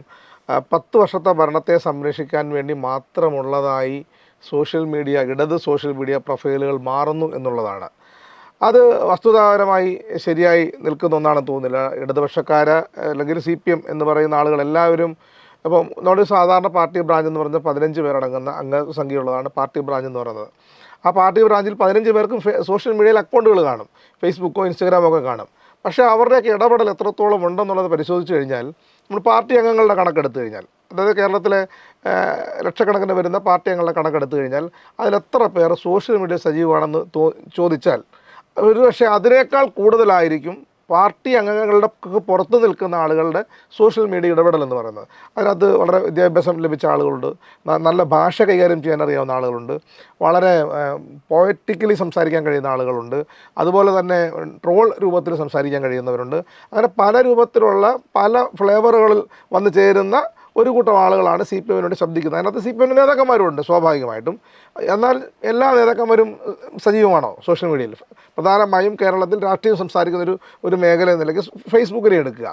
10 വർഷത്തെ ഭരണത്തെ സംരക്ഷിക്കാൻ വേണ്ടി മാത്രമുള്ളതായി സോഷ്യൽ മീഡിയ, ഇടത് സോഷ്യൽ മീഡിയ പ്രൊഫൈലുകൾ മാറുന്നു എന്നുള്ളതാണ്. അത് വസ്തുതാപരമായി ശരിയായി നിൽക്കുന്ന ഒന്നാണെന്ന് തോന്നുന്നില്ല. ഇടതുപക്ഷക്കാർ അല്ലെങ്കിൽ CPM എന്ന് പറയുന്ന ആളുകൾ എല്ലാവരും, ഇപ്പം നമ്മുടെ സാധാരണ പാർട്ടി ബ്രാഞ്ച് എന്ന് പറഞ്ഞാൽ 15 പേരടങ്ങുന്ന അംഗസംഖ്യയുള്ളതാണ് പാർട്ടി ബ്രാഞ്ച് എന്ന് പറയുന്നത്. ആ പാർട്ടി ബ്രാഞ്ചിൽ 15 പേർക്കും സോഷ്യൽ മീഡിയയിൽ അക്കൗണ്ടുകൾ കാണും, ഫേസ്ബുക്കോ ഇൻസ്റ്റാഗ്രാമോ ഒക്കെ കാണും. പക്ഷേ അവരുടെയൊക്കെ ഇടപെടൽ എത്രത്തോളം ഉണ്ടെന്നുള്ളത് പരിശോധിച്ച് കഴിഞ്ഞാൽ, നമ്മൾ പാർട്ടി അംഗങ്ങളുടെ കണക്കെടുത്ത് കഴിഞ്ഞാൽ, അതായത് കേരളത്തിലെ ലക്ഷക്കണക്കിന് വരുന്ന പാർട്ടി അംഗങ്ങളുടെ കണക്കെടുത്ത് കഴിഞ്ഞാൽ അതിലെത്ര പേർ സോഷ്യൽ മീഡിയ സജീവമാണെന്ന് ചോദിച്ചാൽ ഒരുപക്ഷെ അതിനേക്കാൾ കൂടുതലായിരിക്കും പാർട്ടി അംഗങ്ങളുടെ പുറത്ത് നിൽക്കുന്ന ആളുകളുടെ സോഷ്യൽ മീഡിയ ഇടപെടൽ എന്ന് പറയുന്നത്. അതിനകത്ത് വളരെ വിദ്യാഭ്യാസം ലഭിച്ച ആളുകളുണ്ട്, നല്ല ഭാഷ കൈകാര്യം ചെയ്യാൻ അറിയാവുന്ന ആളുകളുണ്ട്, വളരെ പോയറ്റിക്കലി സംസാരിക്കാൻ കഴിയുന്ന ആളുകളുണ്ട്, അതുപോലെ തന്നെ ട്രോൾ രൂപത്തിൽ സംസാരിക്കാൻ കഴിയുന്നവരുണ്ട്. അങ്ങനെ പല രൂപത്തിലുള്ള പല ഫ്ലേവറുകളിൽ വന്നു ചേരുന്ന ഒരു കൂട്ടം ആളുകളാണ് CPM-ന് വേണ്ടി ശബ്ദിക്കുന്നത്. അതിനകത്ത് CPM നേതാക്കന്മാരുണ്ട് സ്വാഭാവികമായിട്ടും. എന്നാൽ എല്ലാ നേതാക്കന്മാരും സജീവമാണോ സോഷ്യൽ മീഡിയയിൽ? പ്രധാനമായും കേരളത്തിൽ രാഷ്ട്രീയം സംസാരിക്കുന്ന ഒരു മേഖല എന്ന നിലയ്ക്ക് ഫേസ്ബുക്കിനെ എടുക്കുക.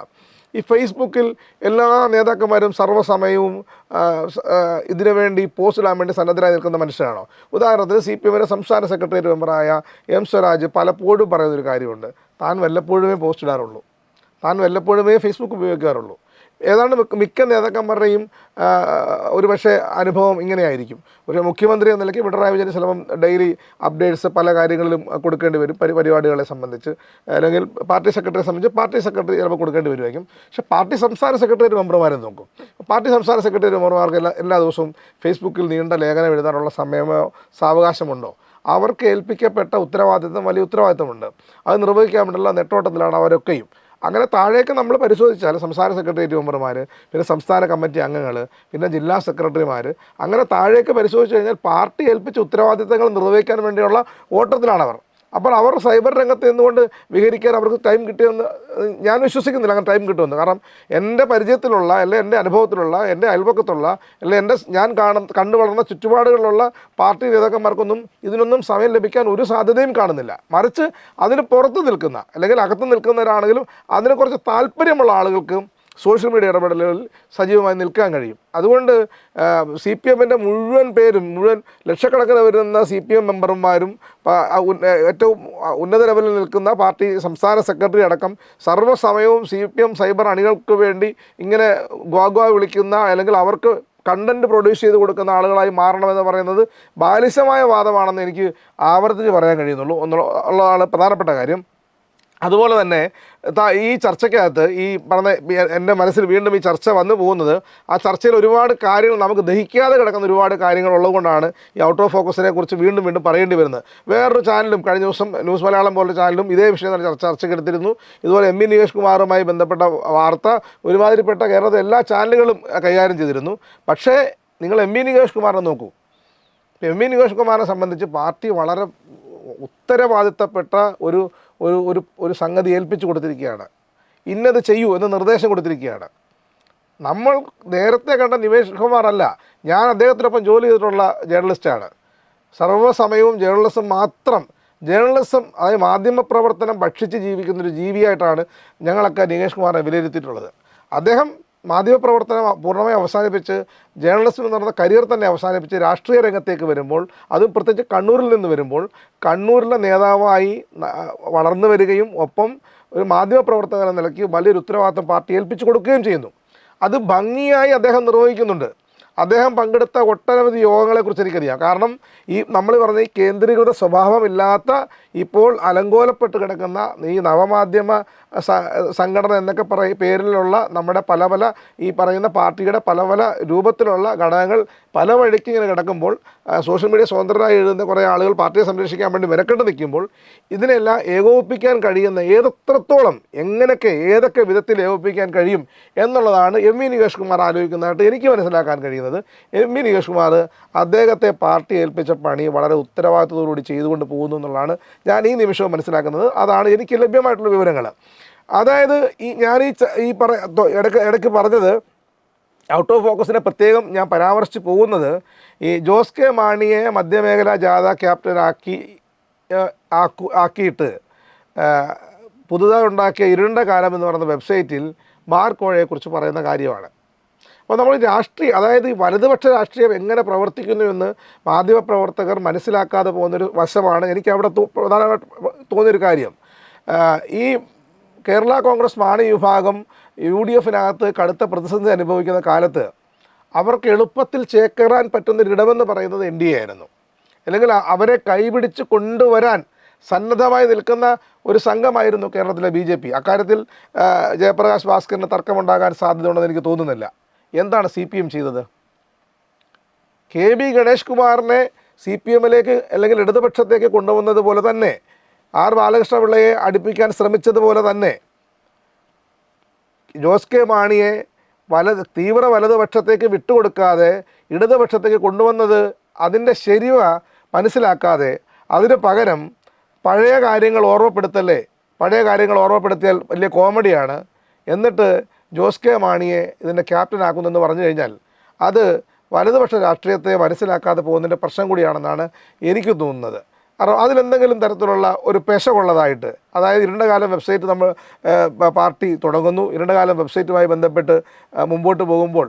ഈ ഫേസ്ബുക്കിൽ എല്ലാ നേതാക്കന്മാരും സർവ്വസമയവും ഇതിനു വേണ്ടി പോസ്റ്റ് ഇടാൻ വേണ്ടി സന്നദ്ധരായി നിൽക്കുന്ന മനുഷ്യരാണോ? ഉദാഹരണത്തിന് CPM-ന്റെ സംസ്ഥാന സെക്രട്ടേറിയറ്റ് മെമ്പറായ M സ്വരാജ് പലപ്പോഴും പറയുന്നൊരു കാര്യമുണ്ട്, താൻ വല്ലപ്പോഴുമേ പോസ്റ്റ് ഇടാറുള്ളൂ, താൻ വല്ലപ്പോഴുമേ ഫേസ്ബുക്ക് ഉപയോഗിക്കാറുള്ളൂ. ഏതാണ്ട് മിക്ക നേതാക്കന്മാരുടെയും ഒരു പക്ഷേ അനുഭവം ഇങ്ങനെയായിരിക്കും. ഒരു മുഖ്യമന്ത്രി എന്ന നിലയ്ക്ക് പിണറായി വിജയൻ ചിലപ്പം ഡെയിലി അപ്ഡേറ്റ്സ് പല കാര്യങ്ങളിലും കൊടുക്കേണ്ടി വരും, പരിപാടികളെ സംബന്ധിച്ച്. അല്ലെങ്കിൽ പാർട്ടി സെക്രട്ടറിയെ സംബന്ധിച്ച് പാർട്ടി സെക്രട്ടറി ചിലപ്പോൾ കൊടുക്കേണ്ടി വരുമായിരിക്കും. പക്ഷേ പാർട്ടി സംസ്ഥാന സെക്രട്ടറി മെമ്പർമാരെ നോക്കും. പാർട്ടി സംസ്ഥാന സെക്രട്ടറി മെമ്പർമാർക്ക് എല്ലാ ദിവസവും ഫേസ്ബുക്കിൽ നീണ്ട ലേഖനം എഴുതാനുള്ള സമയമോ സാവകാശമുണ്ടോ? അവർക്ക് ഏൽപ്പിക്കപ്പെട്ട ഉത്തരവാദിത്വം വലിയ ഉത്തരവാദിത്തമുണ്ട്. അത് നിർവഹിക്കാൻ വേണ്ടിയുള്ള നെട്ടോട്ടത്തിലാണ് അവരൊക്കെയും. അങ്ങനെ താഴേക്ക് നമ്മൾ പരിശോധിച്ചാൽ സംസ്ഥാന സെക്രട്ടേറിയറ്റ് മെമ്പർമാർ, പിന്നെ സംസ്ഥാന കമ്മിറ്റി അംഗങ്ങൾ, പിന്നെ ജില്ലാ സെക്രട്ടറിമാർ, അങ്ങനെ താഴേക്ക് പരിശോധിച്ച് കഴിഞ്ഞാൽ പാർട്ടി ഏൽപ്പിച്ച ഉത്തരവാദിത്തങ്ങൾ നിർവഹിക്കാൻ വേണ്ടിയുള്ള ഓട്ടത്തിലാണവർ. അപ്പോൾ അവർ സൈബർ രംഗത്ത് നിന്നുകൊണ്ട് വിഹരിക്കാൻ അവർക്ക് ടൈം കിട്ടിയെന്ന് ഞാൻ വിശ്വസിക്കുന്നില്ല. അങ്ങനെ ടൈം കിട്ടുമെന്ന്. കാരണം എൻ്റെ പരിചയത്തിലുള്ള, അല്ലെങ്കിൽ എൻ്റെ അനുഭവത്തിലുള്ള, എൻ്റെ അയൽപക്കത്തുള്ള, അല്ലെങ്കിൽ ഞാൻ കണ്ടു വളർന്ന ചുറ്റുപാടുകളിലുള്ള പാർട്ടി നേതാക്കന്മാർക്കൊന്നും ഇതിനൊന്നും സമയം ലഭിക്കാൻ ഒരു സാധ്യതയും കാണുന്നില്ല. മറിച്ച് അതിന് പുറത്ത് നിൽക്കുന്ന, അല്ലെങ്കിൽ അകത്ത് നിൽക്കുന്നവരാണെങ്കിലും അതിന് കുറച്ച് താല്പര്യമുള്ള ആളുകൾക്ക് സോഷ്യൽ മീഡിയ ഇടപെടലുകളിൽ സജീവമായി നിൽക്കാൻ കഴിയും. അതുകൊണ്ട് CPM-ന്റെ മുഴുവൻ ലക്ഷക്കണക്കിന് വരുന്ന CPM മെമ്പർമാരും ഏറ്റവും ഉന്നത ലെവലിൽ നിൽക്കുന്ന പാർട്ടി സംസ്ഥാന സെക്രട്ടറി അടക്കം സർവ്വസമയവും CPM സൈബർ അണികൾക്ക് വേണ്ടി ഇങ്ങനെ ഗ്വാ വിളിക്കുന്ന, അല്ലെങ്കിൽ അവർക്ക് കണ്ടൻറ്റ് പ്രൊഡ്യൂസ് ചെയ്ത് കൊടുക്കുന്ന ആളുകളായി മാറണമെന്ന് പറയുന്നത് ബാലിശമായ വാദമാണെന്ന് എനിക്ക് ആവർത്തിച്ച് പറയാൻ കഴിയുന്നുള്ളൂ ഉള്ളതാണ് പ്രധാനപ്പെട്ട കാര്യം. അതുപോലെ തന്നെ ഈ ചർച്ചയ്ക്കകത്ത് ഈ പറഞ്ഞ എൻ്റെ മനസ്സിൽ വീണ്ടും ഈ ചർച്ച വന്നു പോകുന്നത്, ആ ചർച്ചയിൽ ഒരുപാട് കാര്യങ്ങൾ നമുക്ക് ദഹിക്കാതെ കിടക്കുന്ന ഒരുപാട് കാര്യങ്ങൾ ഉള്ളതുകൊണ്ടാണ് ഈ ഔട്ട് ഓഫ് ഫോക്കസിനെ കുറിച്ച് വീണ്ടും പറയേണ്ടി വരുന്നത്. വേറൊരു ചാനലും കഴിഞ്ഞ ദിവസം ന്യൂസ് മലയാളം പോലുള്ള ചാനലും ഇതേ വിഷയം തന്നെ ചർച്ചയ്ക്കെടുത്തിരുന്നു. ഇതുപോലെ MV നികേഷ് കുമാറുമായി ബന്ധപ്പെട്ട വാർത്ത ഒരുമാതിരിപ്പെട്ട കേരളത്തിലെ എല്ലാ ചാനലുകളും കൈകാര്യം ചെയ്തിരുന്നു. പക്ഷേ നിങ്ങൾ MV നികേഷ് കുമാറിനെ നോക്കൂ. MV നികേഷ് കുമാറിനെ സംബന്ധിച്ച് പാർട്ടി വളരെ ഉത്തരവാദിത്തപ്പെട്ട ഒരു സംഗതി ഏൽപ്പിച്ചു കൊടുത്തിരിക്കുകയാണ്. ഇന്നത് ചെയ്യൂ എന്ന് നിർദ്ദേശം കൊടുത്തിരിക്കുകയാണ്. നമ്മൾ നേരത്തെ കണ്ട നികേഷ് കുമാർ അല്ല. ഞാൻ അദ്ദേഹത്തിനൊപ്പം ജോലി ചെയ്തിട്ടുള്ള ജേർണലിസ്റ്റാണ്. സർവ്വസമയവും ജേർണലിസം മാത്രം, അതായത് മാധ്യമപ്രവർത്തനം ഭക്ഷിച്ച് ജീവിക്കുന്നൊരു ജീവിയായിട്ടാണ് ഞങ്ങളൊക്കെ നികേഷ് കുമാറിനെ വിലയിരുത്തിയിട്ടുള്ളത്. അദ്ദേഹം മാധ്യമപ്രവർത്തനം പൂർണ്ണമായി അവസാനിപ്പിച്ച് ജേർണലിസം എന്ന് പറയുന്ന കരിയർ തന്നെ അവസാനിപ്പിച്ച് രാഷ്ട്രീയ രംഗത്തേക്ക് വരുമ്പോൾ, അതും പ്രത്യേകിച്ച് കണ്ണൂരിൽ നിന്ന് വരുമ്പോൾ, കണ്ണൂരിലെ നേതാവായി വളർന്നു വരികയും ഒപ്പം ഒരു മാധ്യമപ്രവർത്തകൻ എന്ന നിലയ്ക്ക് വലിയൊരു ഉത്തരവാദിത്തം പാർട്ടി ഏൽപ്പിച്ചു കൊടുക്കുകയും ചെയ്യുന്നു. അത് ഭംഗിയായി അദ്ദേഹം നിർവഹിക്കുന്നുണ്ട്. അദ്ദേഹം പങ്കെടുത്ത ഒട്ടനവധി യോഗങ്ങളെക്കുറിച്ച് എനിക്കറിയാം. കാരണം ഈ നമ്മൾ പറഞ്ഞ ഈ കേന്ദ്രീകൃത സ്വഭാവമില്ലാത്ത ഇപ്പോൾ അലങ്കോലപ്പെട്ട് കിടക്കുന്ന ഈ നവമാധ്യമ സംഘടന എന്നൊക്കെ പേരിലുള്ള നമ്മുടെ പല പല ഈ പറയുന്ന പാർട്ടിയുടെ പല പല രൂപത്തിലുള്ള ഘടകങ്ങൾ പല വഴിക്ക് ഇങ്ങനെ കിടക്കുമ്പോൾ, സോഷ്യൽ മീഡിയ സ്വതന്ത്രരായി എഴുതുന്ന കുറേ ആളുകൾ പാർട്ടിയെ സംരക്ഷിക്കാൻ വേണ്ടി മെനക്കെട്ട് നിൽക്കുമ്പോൾ, ഇതിനെല്ലാം ഏകോപിപ്പിക്കാൻ കഴിയുന്ന ഏതെത്രത്തോളം എങ്ങനെയൊക്കെ ഏതൊക്കെ വിധത്തിൽ ഏകോപിപ്പിക്കാൻ കഴിയും എന്നുള്ളതാണ് എം വി നികേഷ് കുമാർ ആലോചിക്കുന്നതായിട്ട് എനിക്ക് മനസ്സിലാക്കാൻ കഴിയുന്നത്. എം വി നികേഷ് കുമാർ അദ്ദേഹത്തെ പാർട്ടി ഏൽപ്പിച്ച പണി വളരെ ഉത്തരവാദിത്തത്തോടുകൂടി ചെയ്തുകൊണ്ട് പോകുന്നു എന്നുള്ളതാണ് ഞാൻ ഈ നിമിഷവും മനസ്സിലാക്കുന്നത്. അതാണ് എനിക്ക് ലഭ്യമായിട്ടുള്ള വിവരങ്ങൾ. അതായത് ഇടയ്ക്ക് പറഞ്ഞത് ഔട്ട് ഓഫ് ഫോക്കസിനെ പ്രത്യേകം ഞാൻ പരാമർശിച്ച് പോകുന്നത്, ഈ ജോസ് കെ മാണിയെ മധ്യമേഖലാ ജാഥ ആക്കിയിട്ട് പുതുതായി ഉണ്ടാക്കിയ ഇരുണ്ട കാലം എന്ന് പറയുന്ന വെബ്സൈറ്റിൽ മാർക്ക് കോഴയെക്കുറിച്ച് പറയുന്ന കാര്യമാണ്. അപ്പോൾ നമ്മൾ അതായത് ഈ വലതുപക്ഷ രാഷ്ട്രീയം എങ്ങനെ പ്രവർത്തിക്കുന്നു എന്ന് മാധ്യമപ്രവർത്തകർ മനസ്സിലാക്കാതെ പോകുന്നൊരു വശമാണ് എനിക്ക് അവിടെ പ്രധാനമായിട്ട് തോന്നിയൊരു കാര്യം. ഈ കേരള കോൺഗ്രസ് മാണി വിഭാഗം UDFനകത്ത് കടുത്ത പ്രതിസന്ധി അനുഭവിക്കുന്ന കാലത്ത് അവർക്ക് എളുപ്പത്തിൽ ചേക്കേറാൻ പറ്റുന്നൊരിടമെന്ന് പറയുന്നത് NDA ആയിരുന്നു. അല്ലെങ്കിൽ അവരെ കൈപിടിച്ച് കൊണ്ടുവരാൻ സന്നദ്ധമായി നിൽക്കുന്ന ഒരു സംഘമായിരുന്നു കേരളത്തിലെ BJP. അക്കാര്യത്തിൽ ജയപ്രകാശ് ഭാസ്കറിന് തർക്കമുണ്ടാകാൻ സാധ്യതയുണ്ടെന്ന് എനിക്ക് തോന്നുന്നില്ല. എന്താണ് CPM ചെയ്തത്? KB ഗണേഷ് കുമാറിനെ CPMലേക്ക് അല്ലെങ്കിൽ ഇടതുപക്ഷത്തേക്ക് കൊണ്ടുവന്നത് പോലെ തന്നെ, R ബാലകൃഷ്ണപിള്ളയെ അടുപ്പിക്കാൻ ശ്രമിച്ചതുപോലെ തന്നെ ജോസ് കെ മാണിയെ തീവ്ര വലതുപക്ഷത്തേക്ക് വിട്ടുകൊടുക്കാതെ ഇടതുപക്ഷത്തേക്ക് കൊണ്ടുവന്നത് അതിൻ്റെ ശരിവ മനസ്സിലാക്കാതെ അതിന് പകരം പഴയ കാര്യങ്ങൾ ഓർമ്മപ്പെടുത്തിയാൽ വലിയ കോമഡിയാണ്. എന്നിട്ട് ജോസ് കെ മാണിയെ ഇതിൻ്റെ ക്യാപ്റ്റനാക്കുന്നെന്ന് പറഞ്ഞു കഴിഞ്ഞാൽ അത് വലതുപക്ഷ രാഷ്ട്രീയത്തെ മനസ്സിലാക്കാതെ പോകുന്നതിൻ്റെ പ്രശ്നം കൂടിയാണെന്നാണ് എനിക്ക് തോന്നുന്നത്. കാരണം അതിലെന്തെങ്കിലും തരത്തിലുള്ള ഒരു പെശകുള്ളതായിട്ട്, അതായത് ഇരുണ്ടകാലം വെബ്സൈറ്റ് നമ്മൾ പാർട്ടി തുടങ്ങുന്നു, ഇരുണ്ടകാലം വെബ്സൈറ്റുമായി ബന്ധപ്പെട്ട് മുമ്പോട്ട് പോകുമ്പോൾ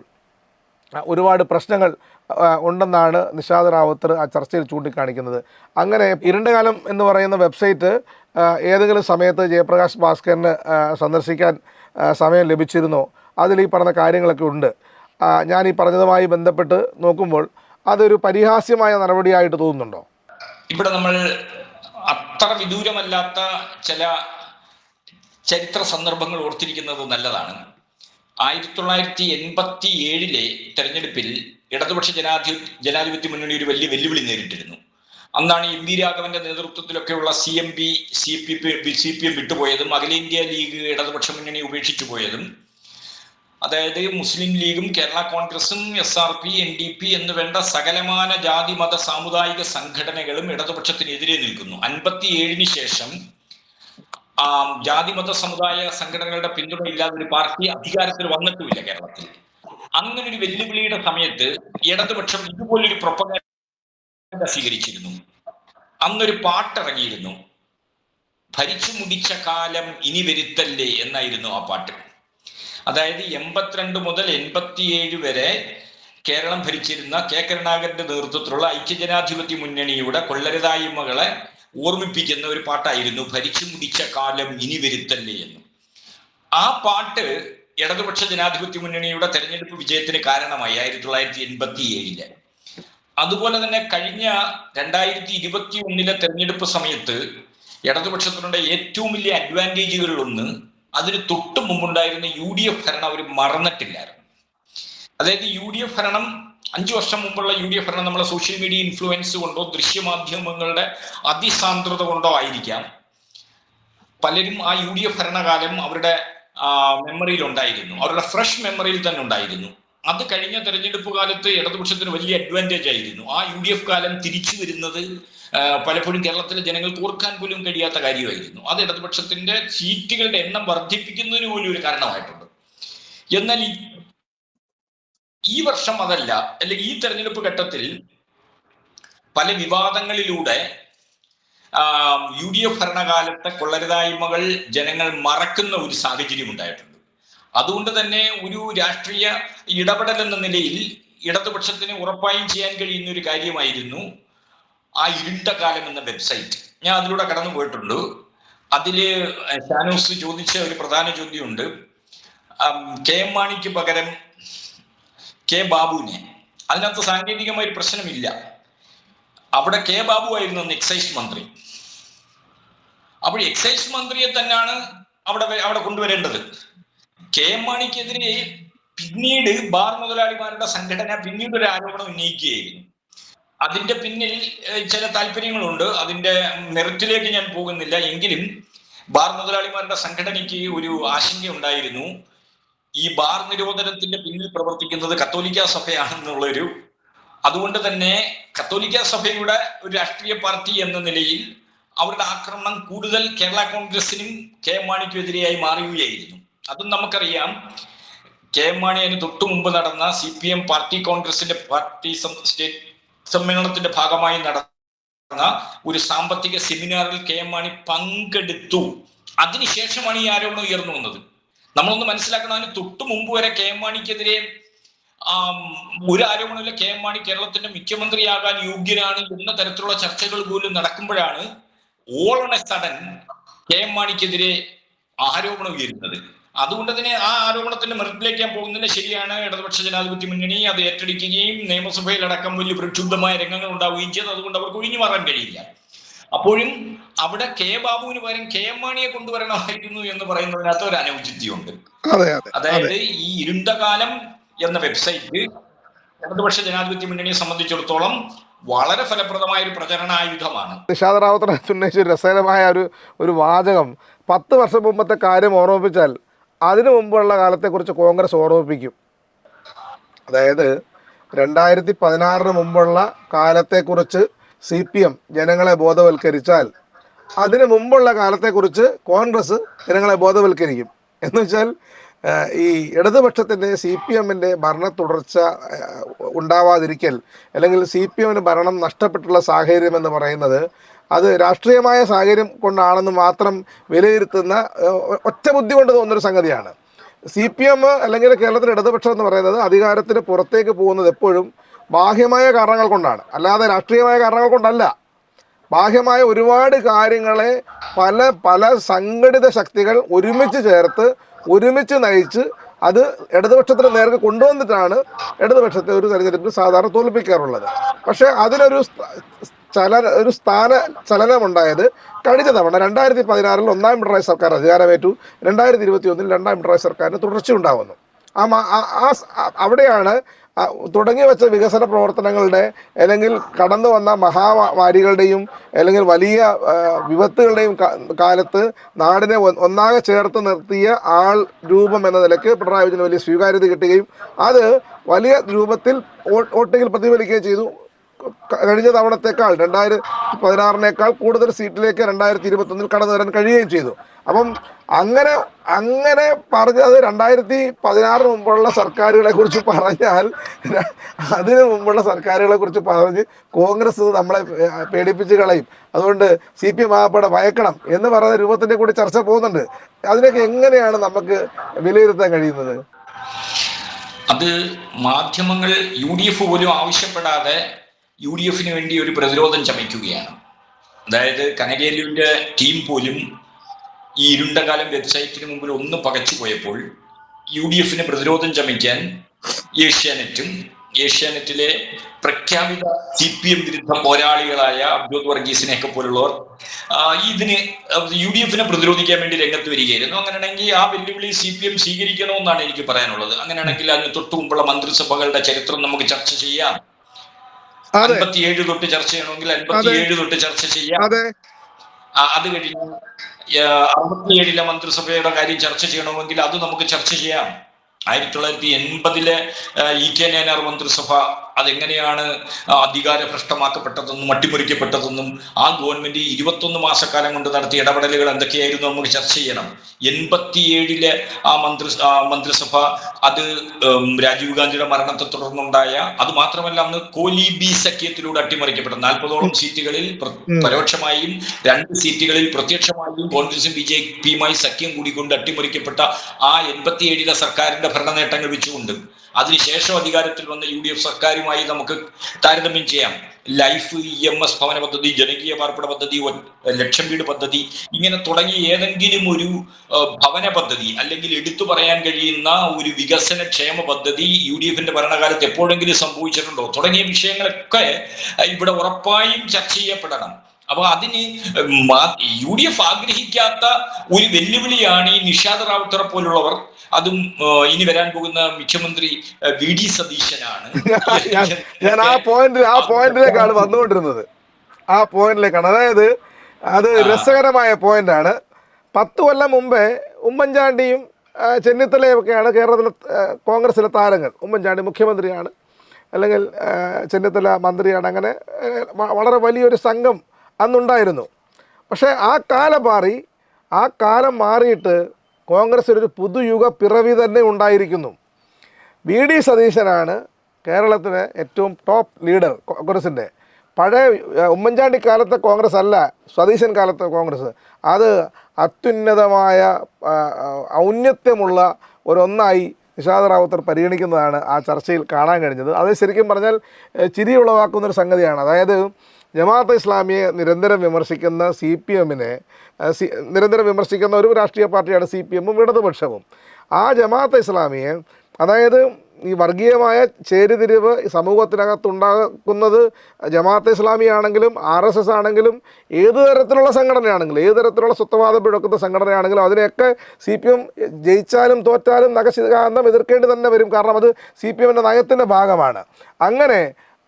ഒരുപാട് പ്രശ്നങ്ങൾ ഉണ്ടെന്നാണ് നിഷാദ് റാവത്തർ ആ ചർച്ചയിൽ ചൂണ്ടിക്കാണിക്കുന്നത്. അങ്ങനെ ഇരുണ്ടകാലം എന്ന് പറയുന്ന വെബ്സൈറ്റ് ഏതെങ്കിലും സമയത്ത് ജയപ്രകാശ് ഭാസ്കറിന് സന്ദർശിക്കാൻ സമയം ലഭിച്ചിരുന്നോ? അതിൽ ഈ പറഞ്ഞ കാര്യങ്ങളൊക്കെ ഉണ്ട്. ഞാൻ ഈ പറഞ്ഞതുമായി ബന്ധപ്പെട്ട് നോക്കുമ്പോൾ അതൊരു പരിഹാസ്യമായ നടപടിയായിട്ട് തോന്നുന്നുണ്ടോ? ഇവിടെ നമ്മൾ അത്ര വിദൂരമല്ലാത്ത ചില ചരിത്ര സന്ദർഭങ്ങൾ ഓർത്തിരിക്കുന്നത് നല്ലതാണ്. 1987 തെരഞ്ഞെടുപ്പിൽ ഇടതുപക്ഷ ജനാധിപത്യ മുന്നണി ഒരു വലിയ വെല്ലുവിളി നേരിട്ടിരുന്നു. അന്നാണ് MV രാഘവന്റെ നേതൃത്വത്തിലൊക്കെയുള്ള CMP CPM വിട്ടുപോയതും അഖിലേന്ത്യാ ലീഗ് ഇടതുപക്ഷ മുന്നണി ഉപേക്ഷിച്ചു പോയതും. അതായത് മുസ്ലിം ലീഗും കേരള കോൺഗ്രസും SRP NDP എന്ന് വേണ്ട സകലമാന ജാതി മത സാമുദായിക സംഘടനകളും ഇടതുപക്ഷത്തിനെതിരെ നിൽക്കുന്നു. 57 ശേഷം ജാതി മത സമുദായ സംഘടനകളുടെ പിന്തുണ ഇല്ലാതെ ഒരു പാർട്ടി അധികാരത്തിൽ വന്നിട്ടുമില്ല കേരളത്തിൽ. അങ്ങനെ ഒരു വെല്ലുവിളിയുടെ സമയത്ത് ഇടതുപക്ഷം ഇതുപോലൊരു പ്രൊപ്പഗാൻഡ സ്വീകരിച്ചിരുന്നു. അന്നൊരു പാട്ടിറങ്ങിയിരുന്നു, ഭരിച്ചു മുടിച്ച കാലം ഇനി വരുത്തല്ലേ എന്നായിരുന്നു ആ പാട്ട്. അതായത് 82 മുതൽ 87 വരെ കേരളം ഭരിച്ചിരുന്ന K കരുണാകരന്റെ നേതൃത്വത്തിലുള്ള ഐക്യജനാധിപത്യ മുന്നണിയുടെ കൊള്ളരുതായ്മകളെ ഓർമ്മിപ്പിക്കുന്ന ഒരു പാട്ടായിരുന്നു ഭരിച്ചു മുടിച്ച കാലം ഇനി വരുത്തല്ലേ എന്ന്. ആ പാട്ട് ഇടതുപക്ഷ ജനാധിപത്യ മുന്നണിയുടെ തെരഞ്ഞെടുപ്പ് വിജയത്തിന് കാരണമായി 1987. അതുപോലെ തന്നെ കഴിഞ്ഞ 2021 തെരഞ്ഞെടുപ്പ് സമയത്ത് ഇടതുപക്ഷത്തിനുള്ള ഏറ്റവും വലിയ അഡ്വാൻറ്റേജുകളിലൊന്ന് അതിന് തൊട്ട് മുമ്പുണ്ടായിരുന്ന UDF ഭരണം അവർ മറന്നിട്ടില്ലായിരുന്നു. അതായത് UDF ഭരണം 5 വർഷം മുമ്പുള്ള UDF ഭരണം നമ്മളെ സോഷ്യൽ മീഡിയ ഇൻഫ്ലുവൻസ് കൊണ്ടോ ദൃശ്യമാധ്യമങ്ങളുടെ അതിസാന്ദ്രത കൊണ്ടോ ആയിരിക്കാം പലരും ആ UDF ഭരണകാലം അവരുടെ മെമ്മറിയിൽ ഉണ്ടായിരുന്നു, അവരുടെ ഫ്രഷ് മെമ്മറിയിൽ തന്നെ ഉണ്ടായിരുന്നു. അത് കഴിഞ്ഞ തെരഞ്ഞെടുപ്പ് കാലത്ത് ഇടതുപക്ഷത്തിന് വലിയ അഡ്വാൻറ്റേജ് ആയിരുന്നു. ആ UDF കാലം തിരിച്ചു വരുന്നത് പലപ്പോഴും കേരളത്തിലെ ജനങ്ങൾക്ക് ഓർക്കാൻ പോലും കഴിയാത്ത കാര്യമായിരുന്നു. അത് ഇടതുപക്ഷത്തിന്റെ സീറ്റുകളുടെ എണ്ണം വർദ്ധിപ്പിക്കുന്നതിന് പോലും ഒരു കാരണമായിട്ടുണ്ട്. എന്നാൽ ഈ വർഷം അതല്ല, അല്ലെങ്കിൽ ഈ തെരഞ്ഞെടുപ്പ് ഘട്ടത്തിൽ പല വിവാദങ്ങളിലൂടെ UDF ഭരണകാലത്തെ കൊള്ളരുതായ്മകൾ ജനങ്ങൾ മറക്കുന്ന ഒരു സാഹചര്യം ഉണ്ടായിട്ടുണ്ട്. അതുകൊണ്ട് തന്നെ ഒരു രാഷ്ട്രീയ ഇടപെടൽ എന്ന നിലയിൽ ഇടതുപക്ഷത്തിന് ഉറപ്പായും ചെയ്യാൻ കഴിയുന്ന ഒരു കാര്യമായിരുന്നു ആ ഇരുണ്ട കാലം എന്ന വെബ്സൈറ്റ്. ഞാൻ അതിലൂടെ കടന്നു പോയിട്ടുണ്ട്. അതില് ഷാനൂസ് ചോദിച്ച ഒരു പ്രധാന ചോദ്യമുണ്ട്, KM മാണിക്ക് പകരം K ബാബുവിനെ. അതിനകത്ത് സാങ്കേതികമായ ഒരു പ്രശ്നമില്ല. അവിടെ K ബാബു ആയിരുന്നു അന്ന് എക്സൈസ് മന്ത്രി. അപ്പോൾ എക്സൈസ് മന്ത്രിയെ തന്നെയാണ് അവിടെ കൊണ്ടുവരേണ്ടത്. കെ എം മാണിക്കെതിരെ പിന്നീട് ബാർ മുതലാളിമാരുടെ സംഘടന പിന്നീട് ഒരു ആരോപണം ഉന്നയിക്കുകയായിരുന്നു. അതിന്റെ പിന്നിൽ ചില താല്പര്യങ്ങളുണ്ട്. അതിന്റെ മെറിറ്റിലേക്ക് ഞാൻ പോകുന്നില്ല. എങ്കിലും ബാർ മുതലാളിമാരുടെ സംഘടനയ്ക്ക് ഒരു ആശങ്കയുണ്ടായിരുന്നു, ഈ ബാർ നിരോധനത്തിന്റെ പിന്നിൽ പ്രവർത്തിക്കുന്നത് കത്തോലിക്ക സഭയാണെന്നുള്ളൊരു. അതുകൊണ്ട് തന്നെ കത്തോലിക്ക സഭയുടെ ഒരു രാഷ്ട്രീയ പാർട്ടി എന്ന നിലയിൽ അവരുടെ ആക്രമണം കൂടുതൽ കേരള കോൺഗ്രസിനും കെ എം മാണിക്കും എതിരെയായി മാറുകയായിരുന്നു. അതും നമുക്കറിയാം. കെ എം മാണി അതിന് തൊട്ടു മുമ്പ് നടന്ന CPM പാർട്ടി കോൺഗ്രസിന്റെ പാർട്ടി സ്റ്റേറ്റ് സമ്മേളനത്തിന്റെ ഭാഗമായി നടന്ന ഒരു സാമ്പത്തിക സെമിനാറിൽ കെ എം മാണി പങ്കെടുത്തു. അതിനുശേഷമാണ് ഈ ആരോപണം ഉയർന്നു വന്നത്. നമ്മളൊന്ന് മനസ്സിലാക്കണം, അതിന് തൊട്ടു മുമ്പ് വരെ കെ എം മാണിക്കെതിരെ ഒരു ആരോപണമില്ല. കെ എം മാണി കേരളത്തിന്റെ മുഖ്യമന്ത്രിയാകാൻ യോഗ്യനാണ് എന്ന തരത്തിലുള്ള ചർച്ചകൾ പോലും നടക്കുമ്പോഴാണ് all on a sudden K M മാണിക്കെതിരെ ആരോപണം ഉയരുന്നത്. അതുകൊണ്ട് തന്നെ ആ ആരോപണത്തിന്റെ മെറിറ്റിലേക്ക് ഞാൻ പോകുന്നതിന് ശരിയാണ്. ഇടതുപക്ഷ ജനാധിപത്യ മുന്നണി അത് ഏറ്റെടുക്കുകയും നിയമസഭയിലടക്കം വലിയ പ്രക്ഷുബ്ധമായ രംഗങ്ങൾ ഉണ്ടാവുകയും ചെയ്തു. അതുകൊണ്ട് അവർക്ക് ഒഴിഞ്ഞു മാറാൻ കഴിയില്ല. അപ്പോഴും അവിടെ കെ ബാബുവിന് പകരം കെ എം മാണിയെ കൊണ്ടുവരണമായിരുന്നു എന്ന് പറയുന്നതിനകത്ത് ഒരു അനൗചിത്യമുണ്ട്. അതായത് ഈ ഇരുണ്ടകാലം എന്ന വെബ്സൈറ്റ് ഇടതുപക്ഷ ജനാധിപത്യ മുന്നണിയെ സംബന്ധിച്ചിടത്തോളം വളരെ ഫലപ്രദമായ ഒരു പ്രചരണായുധമാണ്. നിഷാദ് റാവത്ത് ഉന്നയിച്ച രസകരമായ ഒരു വാചകം, 10 വർഷം മുമ്പത്തെ കാര്യം ഓർമ്മിപ്പിച്ചാൽ അതിനു മുമ്പുള്ള കാലത്തെക്കുറിച്ച് കോൺഗ്രസ് ഓർമ്മിപ്പിക്കും. അതായത് 2016 മുമ്പുള്ള കാലത്തെക്കുറിച്ച് CPM ജനങ്ങളെ ബോധവൽക്കരിച്ചാൽ അതിനു മുമ്പുള്ള കാലത്തെക്കുറിച്ച് കോൺഗ്രസ് ജനങ്ങളെ ബോധവൽക്കരിക്കും. എന്ന് വെച്ചാൽ ഈ ഇടതുപക്ഷത്തിൻ്റെ CPMൻ്റെ ഭരണ തുടർച്ച ഉണ്ടാവാതിരിക്കൽ, അല്ലെങ്കിൽ CPMന് ഭരണം നഷ്ടപ്പെട്ടുള്ള സാഹചര്യം എന്ന് പറയുന്നത് അത് രാഷ്ട്രീയമായ സാഹചര്യം കൊണ്ടാണെന്ന് മാത്രം വിലയിരുത്തുന്ന ഒറ്റ ബുദ്ധി കൊണ്ട് തോന്നുന്നൊരു സംഗതിയാണ്. CPM അല്ലെങ്കിൽ കേരളത്തിലെ ഇടതുപക്ഷം എന്ന് പറയുന്നത് അധികാരത്തിന് പുറത്തേക്ക് പോകുന്നത് എപ്പോഴും ബാഹ്യമായ കാരണങ്ങൾ കൊണ്ടാണ്, അല്ലാതെ രാഷ്ട്രീയമായ കാരണങ്ങൾ കൊണ്ടല്ല. ബാഹ്യമായ ഒരുപാട് കാര്യങ്ങളെ പല സംഘടിത ശക്തികൾ ഒരുമിച്ച് ചേർത്ത് ഒരുമിച്ച് നയിച്ച് അത് ഇടതുപക്ഷത്തിന് നേർക്ക് കൊണ്ടുവന്നിട്ടാണ് ഇടതുപക്ഷത്തെ ഒരു തെരഞ്ഞെടുപ്പിൽ സാധാരണ തോൽപ്പിക്കാറുള്ളത്. പക്ഷേ അതിനൊരു ചലനമുണ്ടായത് കഴിഞ്ഞ തവണ 2016 ഒന്നാം പിണറായി സർക്കാർ അധികാരമേറ്റു. 2021 രണ്ടാം പിണറായി സർക്കാരിന് തുടർച്ചയുണ്ടാവുന്നു. അവിടെയാണ് തുടങ്ങി വെച്ച വികസന പ്രവർത്തനങ്ങളുടെ അല്ലെങ്കിൽ കടന്നു വന്ന മഹാമാരികളുടെയും അല്ലെങ്കിൽ വലിയ വിപത്തുകളുടെയും കാലത്ത് നാടിനെ ഒന്നാകെ ചേർത്ത് നിർത്തിയ ആൾ രൂപം എന്ന നിലയ്ക്ക് പിണറായി വിജയന് വലിയ സ്വീകാര്യത കിട്ടുകയും അത് വലിയ രൂപത്തിൽ വോട്ടിങ്ങിൽ പ്രതിഫലിക്കുകയും ചെയ്തു. കഴിഞ്ഞ തവണത്തേക്കാൾ 2016 കൂടുതൽ സീറ്റിലേക്ക് 2021 കടന്നു വരാൻ കഴിയുകയും ചെയ്തു. അപ്പം അങ്ങനെ പറഞ്ഞത് 2016 മുമ്പുള്ള സർക്കാരുകളെ കുറിച്ച് പറഞ്ഞാൽ, അതിനു മുമ്പുള്ള സർക്കാരുകളെ കുറിച്ച് പറഞ്ഞ് കോൺഗ്രസ് നമ്മളെ പേടിപ്പിച്ച് കളയും. അതുകൊണ്ട് CPM ആകപ്പാടെ ഭയക്കണം എന്ന് പറയുന്ന രൂപത്തിൻ്റെ കൂടി ചർച്ച പോകുന്നുണ്ട്. അതിനൊക്കെ എങ്ങനെയാണ് നമുക്ക് വിലയിരുത്താൻ കഴിയുന്നത്? അത് മാധ്യമങ്ങൾ UDF പോലും ആവശ്യപ്പെടാതെ UDFന് വേണ്ടി ഒരു പ്രതിരോധം ചമയ്ക്കുകയാണ്. അതായത് കനകേലുവിന്റെ ടീം പോലും ഈ ഇരുണ്ടകാലം വെബ്സൈറ്റിന് മുമ്പിൽ ഒന്ന് പകച്ചു പോയപ്പോൾ UDFന് പ്രതിരോധം ചമയ്ക്കാൻ ഏഷ്യാനെറ്റിലെ പ്രഖ്യാപിത CPM വിരുദ്ധ പോരാളികളായ അബ്ദുൽ വർഗീസിനെയൊക്കെ പോലുള്ളവർ ഇതിന് UDFനെ പ്രതിരോധിക്കാൻ വേണ്ടി രംഗത്ത് വരികയായിരുന്നു. അങ്ങനെയാണെങ്കിൽ ആ വെല്ലുവിളി CPM സ്വീകരിക്കണമെന്നാണ് എനിക്ക് പറയാനുള്ളത്. അങ്ങനെയാണെങ്കിൽ അതിന് തൊട്ടു മുമ്പുള്ള മന്ത്രിസഭകളുടെ ചരിത്രം നമുക്ക് ചർച്ച ചെയ്യാം. 57 തൊട്ട് ചർച്ച ചെയ്യണമെങ്കിൽ 57 തൊട്ട് ചർച്ച ചെയ്യാം. അത് കഴിഞ്ഞ് 67 മന്ത്രിസഭയുടെ കാര്യം ചർച്ച ചെയ്യണമെങ്കിൽ അത് നമുക്ക് ചർച്ച ചെയ്യാം. 1980 EK നയനാർ മന്ത്രിസഭ അതെങ്ങനെയാണ് അധികാരഭ്രഷ്ടമാക്കപ്പെട്ടതെന്നും അട്ടിമറിക്കപ്പെട്ടതെന്നും ആ ഗവൺമെന്റ് 21 മാസക്കാലം കൊണ്ട് നടത്തിയ ഇടപെടലുകൾ എന്തൊക്കെയായിരുന്നു നമുക്ക് ചർച്ച ചെയ്യണം. 87 ആ മന്ത്രിസഭ അത് രാജീവ് ഗാന്ധിയുടെ മരണത്തെ തുടർന്നുണ്ടായ, അത് മാത്രമല്ല അന്ന് കോലി സഖ്യത്തിലൂടെ അട്ടിമറിക്കപ്പെട്ട 40ഓളം സീറ്റുകളിൽ പരോക്ഷമായും 2 സീറ്റുകളിൽ പ്രത്യക്ഷമായും കോൺഗ്രസും BJPയുമായി സഖ്യം കൂടിക്കൊണ്ട് അട്ടിമറിക്കപ്പെട്ട ആ 87 സർക്കാരിന്റെ ഭരണ നേട്ടങ്ങൾ വെച്ചുകൊണ്ട് അതിനുശേഷം അധികാരത്തിൽ വന്ന UDF സർക്കാരുമായി നമുക്ക് താരതമ്യം ചെയ്യാം. ലൈഫ്, EMS ഭവന പദ്ധതി, ജനകീയ പാർപ്പിട പദ്ധതി, ലക്ഷം വീട് പദ്ധതി, ഇങ്ങനെ തുടങ്ങി ഏതെങ്കിലും ഒരു ഭവന പദ്ധതി അല്ലെങ്കിൽ എടുത്തു പറയാൻ കഴിയുന്ന ഒരു വികസന ക്ഷേമ പദ്ധതി UDFന്റെ ഭരണകാലത്ത് എപ്പോഴെങ്കിലും സംഭവിച്ചിട്ടുണ്ടോ? തുടങ്ങിയ വിഷയങ്ങളൊക്കെ ഇവിടെ ഉറപ്പായും ചർച്ച ചെയ്യപ്പെടണം. അപ്പൊ അതിന് UDF ആഗ്രഹിക്കാത്ത ഒരു വെല്ലുവിളിയാണ് ഈ നിഷാദ് റാവുത്തറെ പോലുള്ളവർ, അതും ഇനി വരാൻ പോകുന്ന മുഖ്യമന്ത്രി VD സതീശനാണ്. ഞാൻ ആ പോയിന്റിലേക്കാണ് വന്നുകൊണ്ടിരുന്നത്. ആ പോയിന്റിലേക്കാണ്. അതായത് അത് രസകരമായ പോയിന്റാണ്. 10 കൊല്ലം മുമ്പേ ഉമ്മൻചാണ്ടിയും ചെന്നിത്തലയൊക്കെയാണ് കേരളത്തിലെ കോൺഗ്രസിലെ താരങ്ങൾ. ഉമ്മൻചാണ്ടി മുഖ്യമന്ത്രിയാണ്, അല്ലെങ്കിൽ ചെന്നിത്തല മന്ത്രിയാണ്. അങ്ങനെ വളരെ വലിയൊരു സംഘം അന്നുണ്ടായിരുന്നു. പക്ഷേ ആ കാലം മാറിയിട്ട് കോൺഗ്രസ്സിലൊരു പുതുയുഗ പിറവി തന്നെ ഉണ്ടായിരിക്കുന്നു. VD സതീശനാണ് കേരളത്തിലെ ഏറ്റവും ടോപ്പ് ലീഡർ കോൺഗ്രസിൻ്റെ. പഴയ ഉമ്മൻചാണ്ടി കാലത്തെ കോൺഗ്രസ് അല്ല സതീശൻ കാലത്തെ കോൺഗ്രസ്. അത് അത്യുന്നതമായ ഔന്നത്യമുള്ള ഒന്നായി നിഷാദ് റാവുത്തർ പരിഗണിക്കുന്നതാണ് ആ ചർച്ചയിൽ കാണാൻ കഴിഞ്ഞത്. അത് ശരിക്കും പറഞ്ഞാൽ ചിരി ഉളവാക്കുന്നൊരു സംഗതിയാണ്. അതായത് ജമാഅത്തെ ഇസ്ലാമിയെ നിരന്തരം വിമർശിക്കുന്ന CPMനെ നിരന്തരം വിമർശിക്കുന്ന ഒരു രാഷ്ട്രീയ പാർട്ടിയാണ് CPMും ഇടതുപക്ഷവും. ആ ജമാഅത്തെ ഇസ്ലാമിയെ, അതായത് ഈ വർഗീയമായ ചേരിതിരിവ് സമൂഹത്തിനകത്തുണ്ടാക്കുന്നത് ജമാഅത്തെ ഇസ്ലാമി ആണെങ്കിലും RSS ആണെങ്കിലും ഏത് തരത്തിലുള്ള സംഘടനയാണെങ്കിലും, ഏത് തരത്തിലുള്ള സ്വത്വവാദം പിഴക്കുന്ന സംഘടനയാണെങ്കിലും അതിനെയൊക്കെ CPM ജയിച്ചാലും തോറ്റാലും നഖശിഖാന്തം എതിർക്കേണ്ടി തന്നെ വരും. കാരണം അത് CPMൻ്റെ നയത്തിൻ്റെ ഭാഗമാണ്.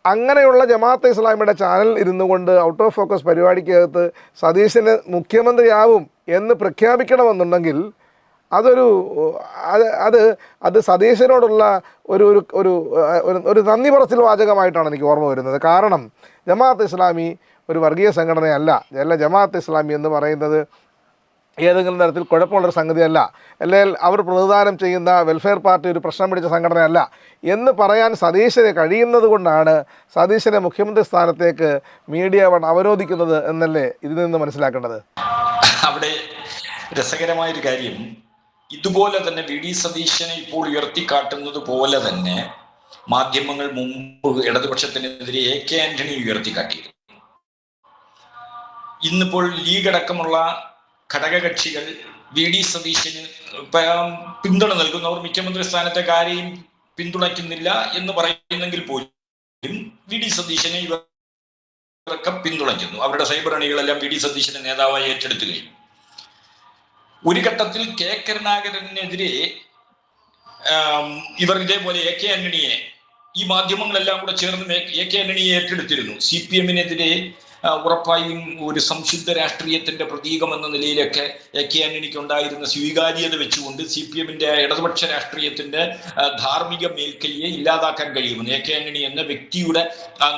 അങ്ങനെയുള്ള ജമാഅത്തെ ഇസ്ലാമിയുടെ ചാനൽ ഇരുന്നു കൊണ്ട് ഔട്ട് ഓഫ് ഫോക്കസ് പരിപാടിക്കകത്ത് സതീശന് മുഖ്യമന്ത്രിയാവും എന്ന് പ്രഖ്യാപിക്കണമെന്നുണ്ടെങ്കിൽ അത് സതീശനോടുള്ള ഒരു നന്ദി പറച്ചിൽ വാചകമായിട്ടാണ് എനിക്ക് ഓർമ്മ വരുന്നത്. കാരണം ജമാഅത്തെ ഇസ്ലാമി ഒരു വർഗീയ സംഘടനയല്ല. ജമാഅത്തെ ഇസ്ലാമി എന്ന് പറയുന്നത് ഏതെങ്കിലും തരത്തിൽ കുഴപ്പമുള്ളൊരു സംഗതിയല്ല, അല്ലെങ്കിൽ അവർ പ്രതിദാനം ചെയ്യുന്ന വെൽഫെയർ പാർട്ടി ഒരു പ്രശ്നം പിടിച്ച സംഘടനയല്ല എന്ന് പറയാൻ സതീശന് കഴിയുന്നത് കൊണ്ടാണ് സതീശനെ മുഖ്യമന്ത്രി സ്ഥാനത്തേക്ക് മീഡിയ അവരോധിക്കുന്നത് എന്നല്ലേ ഇതിൽ നിന്ന് മനസ്സിലാക്കേണ്ടത്. അവിടെ രസകരമായൊരു കാര്യം, ഇതുപോലെ തന്നെ VD സതീശനെ ഇപ്പോൾ ഉയർത്തിക്കാട്ടുന്നത് പോലെ തന്നെ മാധ്യമങ്ങൾ മുമ്പ് ഇടതുപക്ഷത്തിനെതിരെ AK ആന്റണി ഉയർത്തിക്കാട്ടിയിരുന്നു. ഇന്നിപ്പോൾ ലീഗ് അടക്കമുള്ള ഘടകകക്ഷികൾ VD സതീശന് പിന്തുണ നൽകുന്നവർ മുഖ്യമന്ത്രി സ്ഥാനത്തേക്ക് ആരെയും പിന്തുണയ്ക്കുന്നില്ല എന്ന് പറയുന്നെങ്കിൽ പോലും VD സതീശനെ ഇവരൊക്കെ പിന്തുണയ്ക്കുന്നു. അവരുടെ സൈബർ അണികളെല്ലാം VD സതീശനെ നേതാവായി ഏറ്റെടുത്തു കഴിഞ്ഞു. ഒരു ഘട്ടത്തിൽ K കരുണാകരനെതിരെ ഇവർ ഇതേപോലെ AK ആന്റണിയെ, ഈ മാധ്യമങ്ങളെല്ലാം കൂടെ ചേർന്ന് AK ആന്റണിയെ ഏറ്റെടുത്തിരുന്നു. CPMനെതിരെ ഉറപ്പായും ഒരു സംശുദ്ധ രാഷ്ട്രീയത്തിന്റെ പ്രതീകം എന്ന നിലയിലൊക്കെ AK ആന്റണിക്ക് ഉണ്ടായിരുന്ന സ്വീകാര്യത വെച്ചുകൊണ്ട് CPMന്റെ ഇടതുപക്ഷ രാഷ്ട്രീയത്തിന്റെ ധാർമ്മിക മേൽക്കൈയെ ഇല്ലാതാക്കാൻ കഴിയുമെന്ന് AK ആന്റണി എന്ന വ്യക്തിയുടെ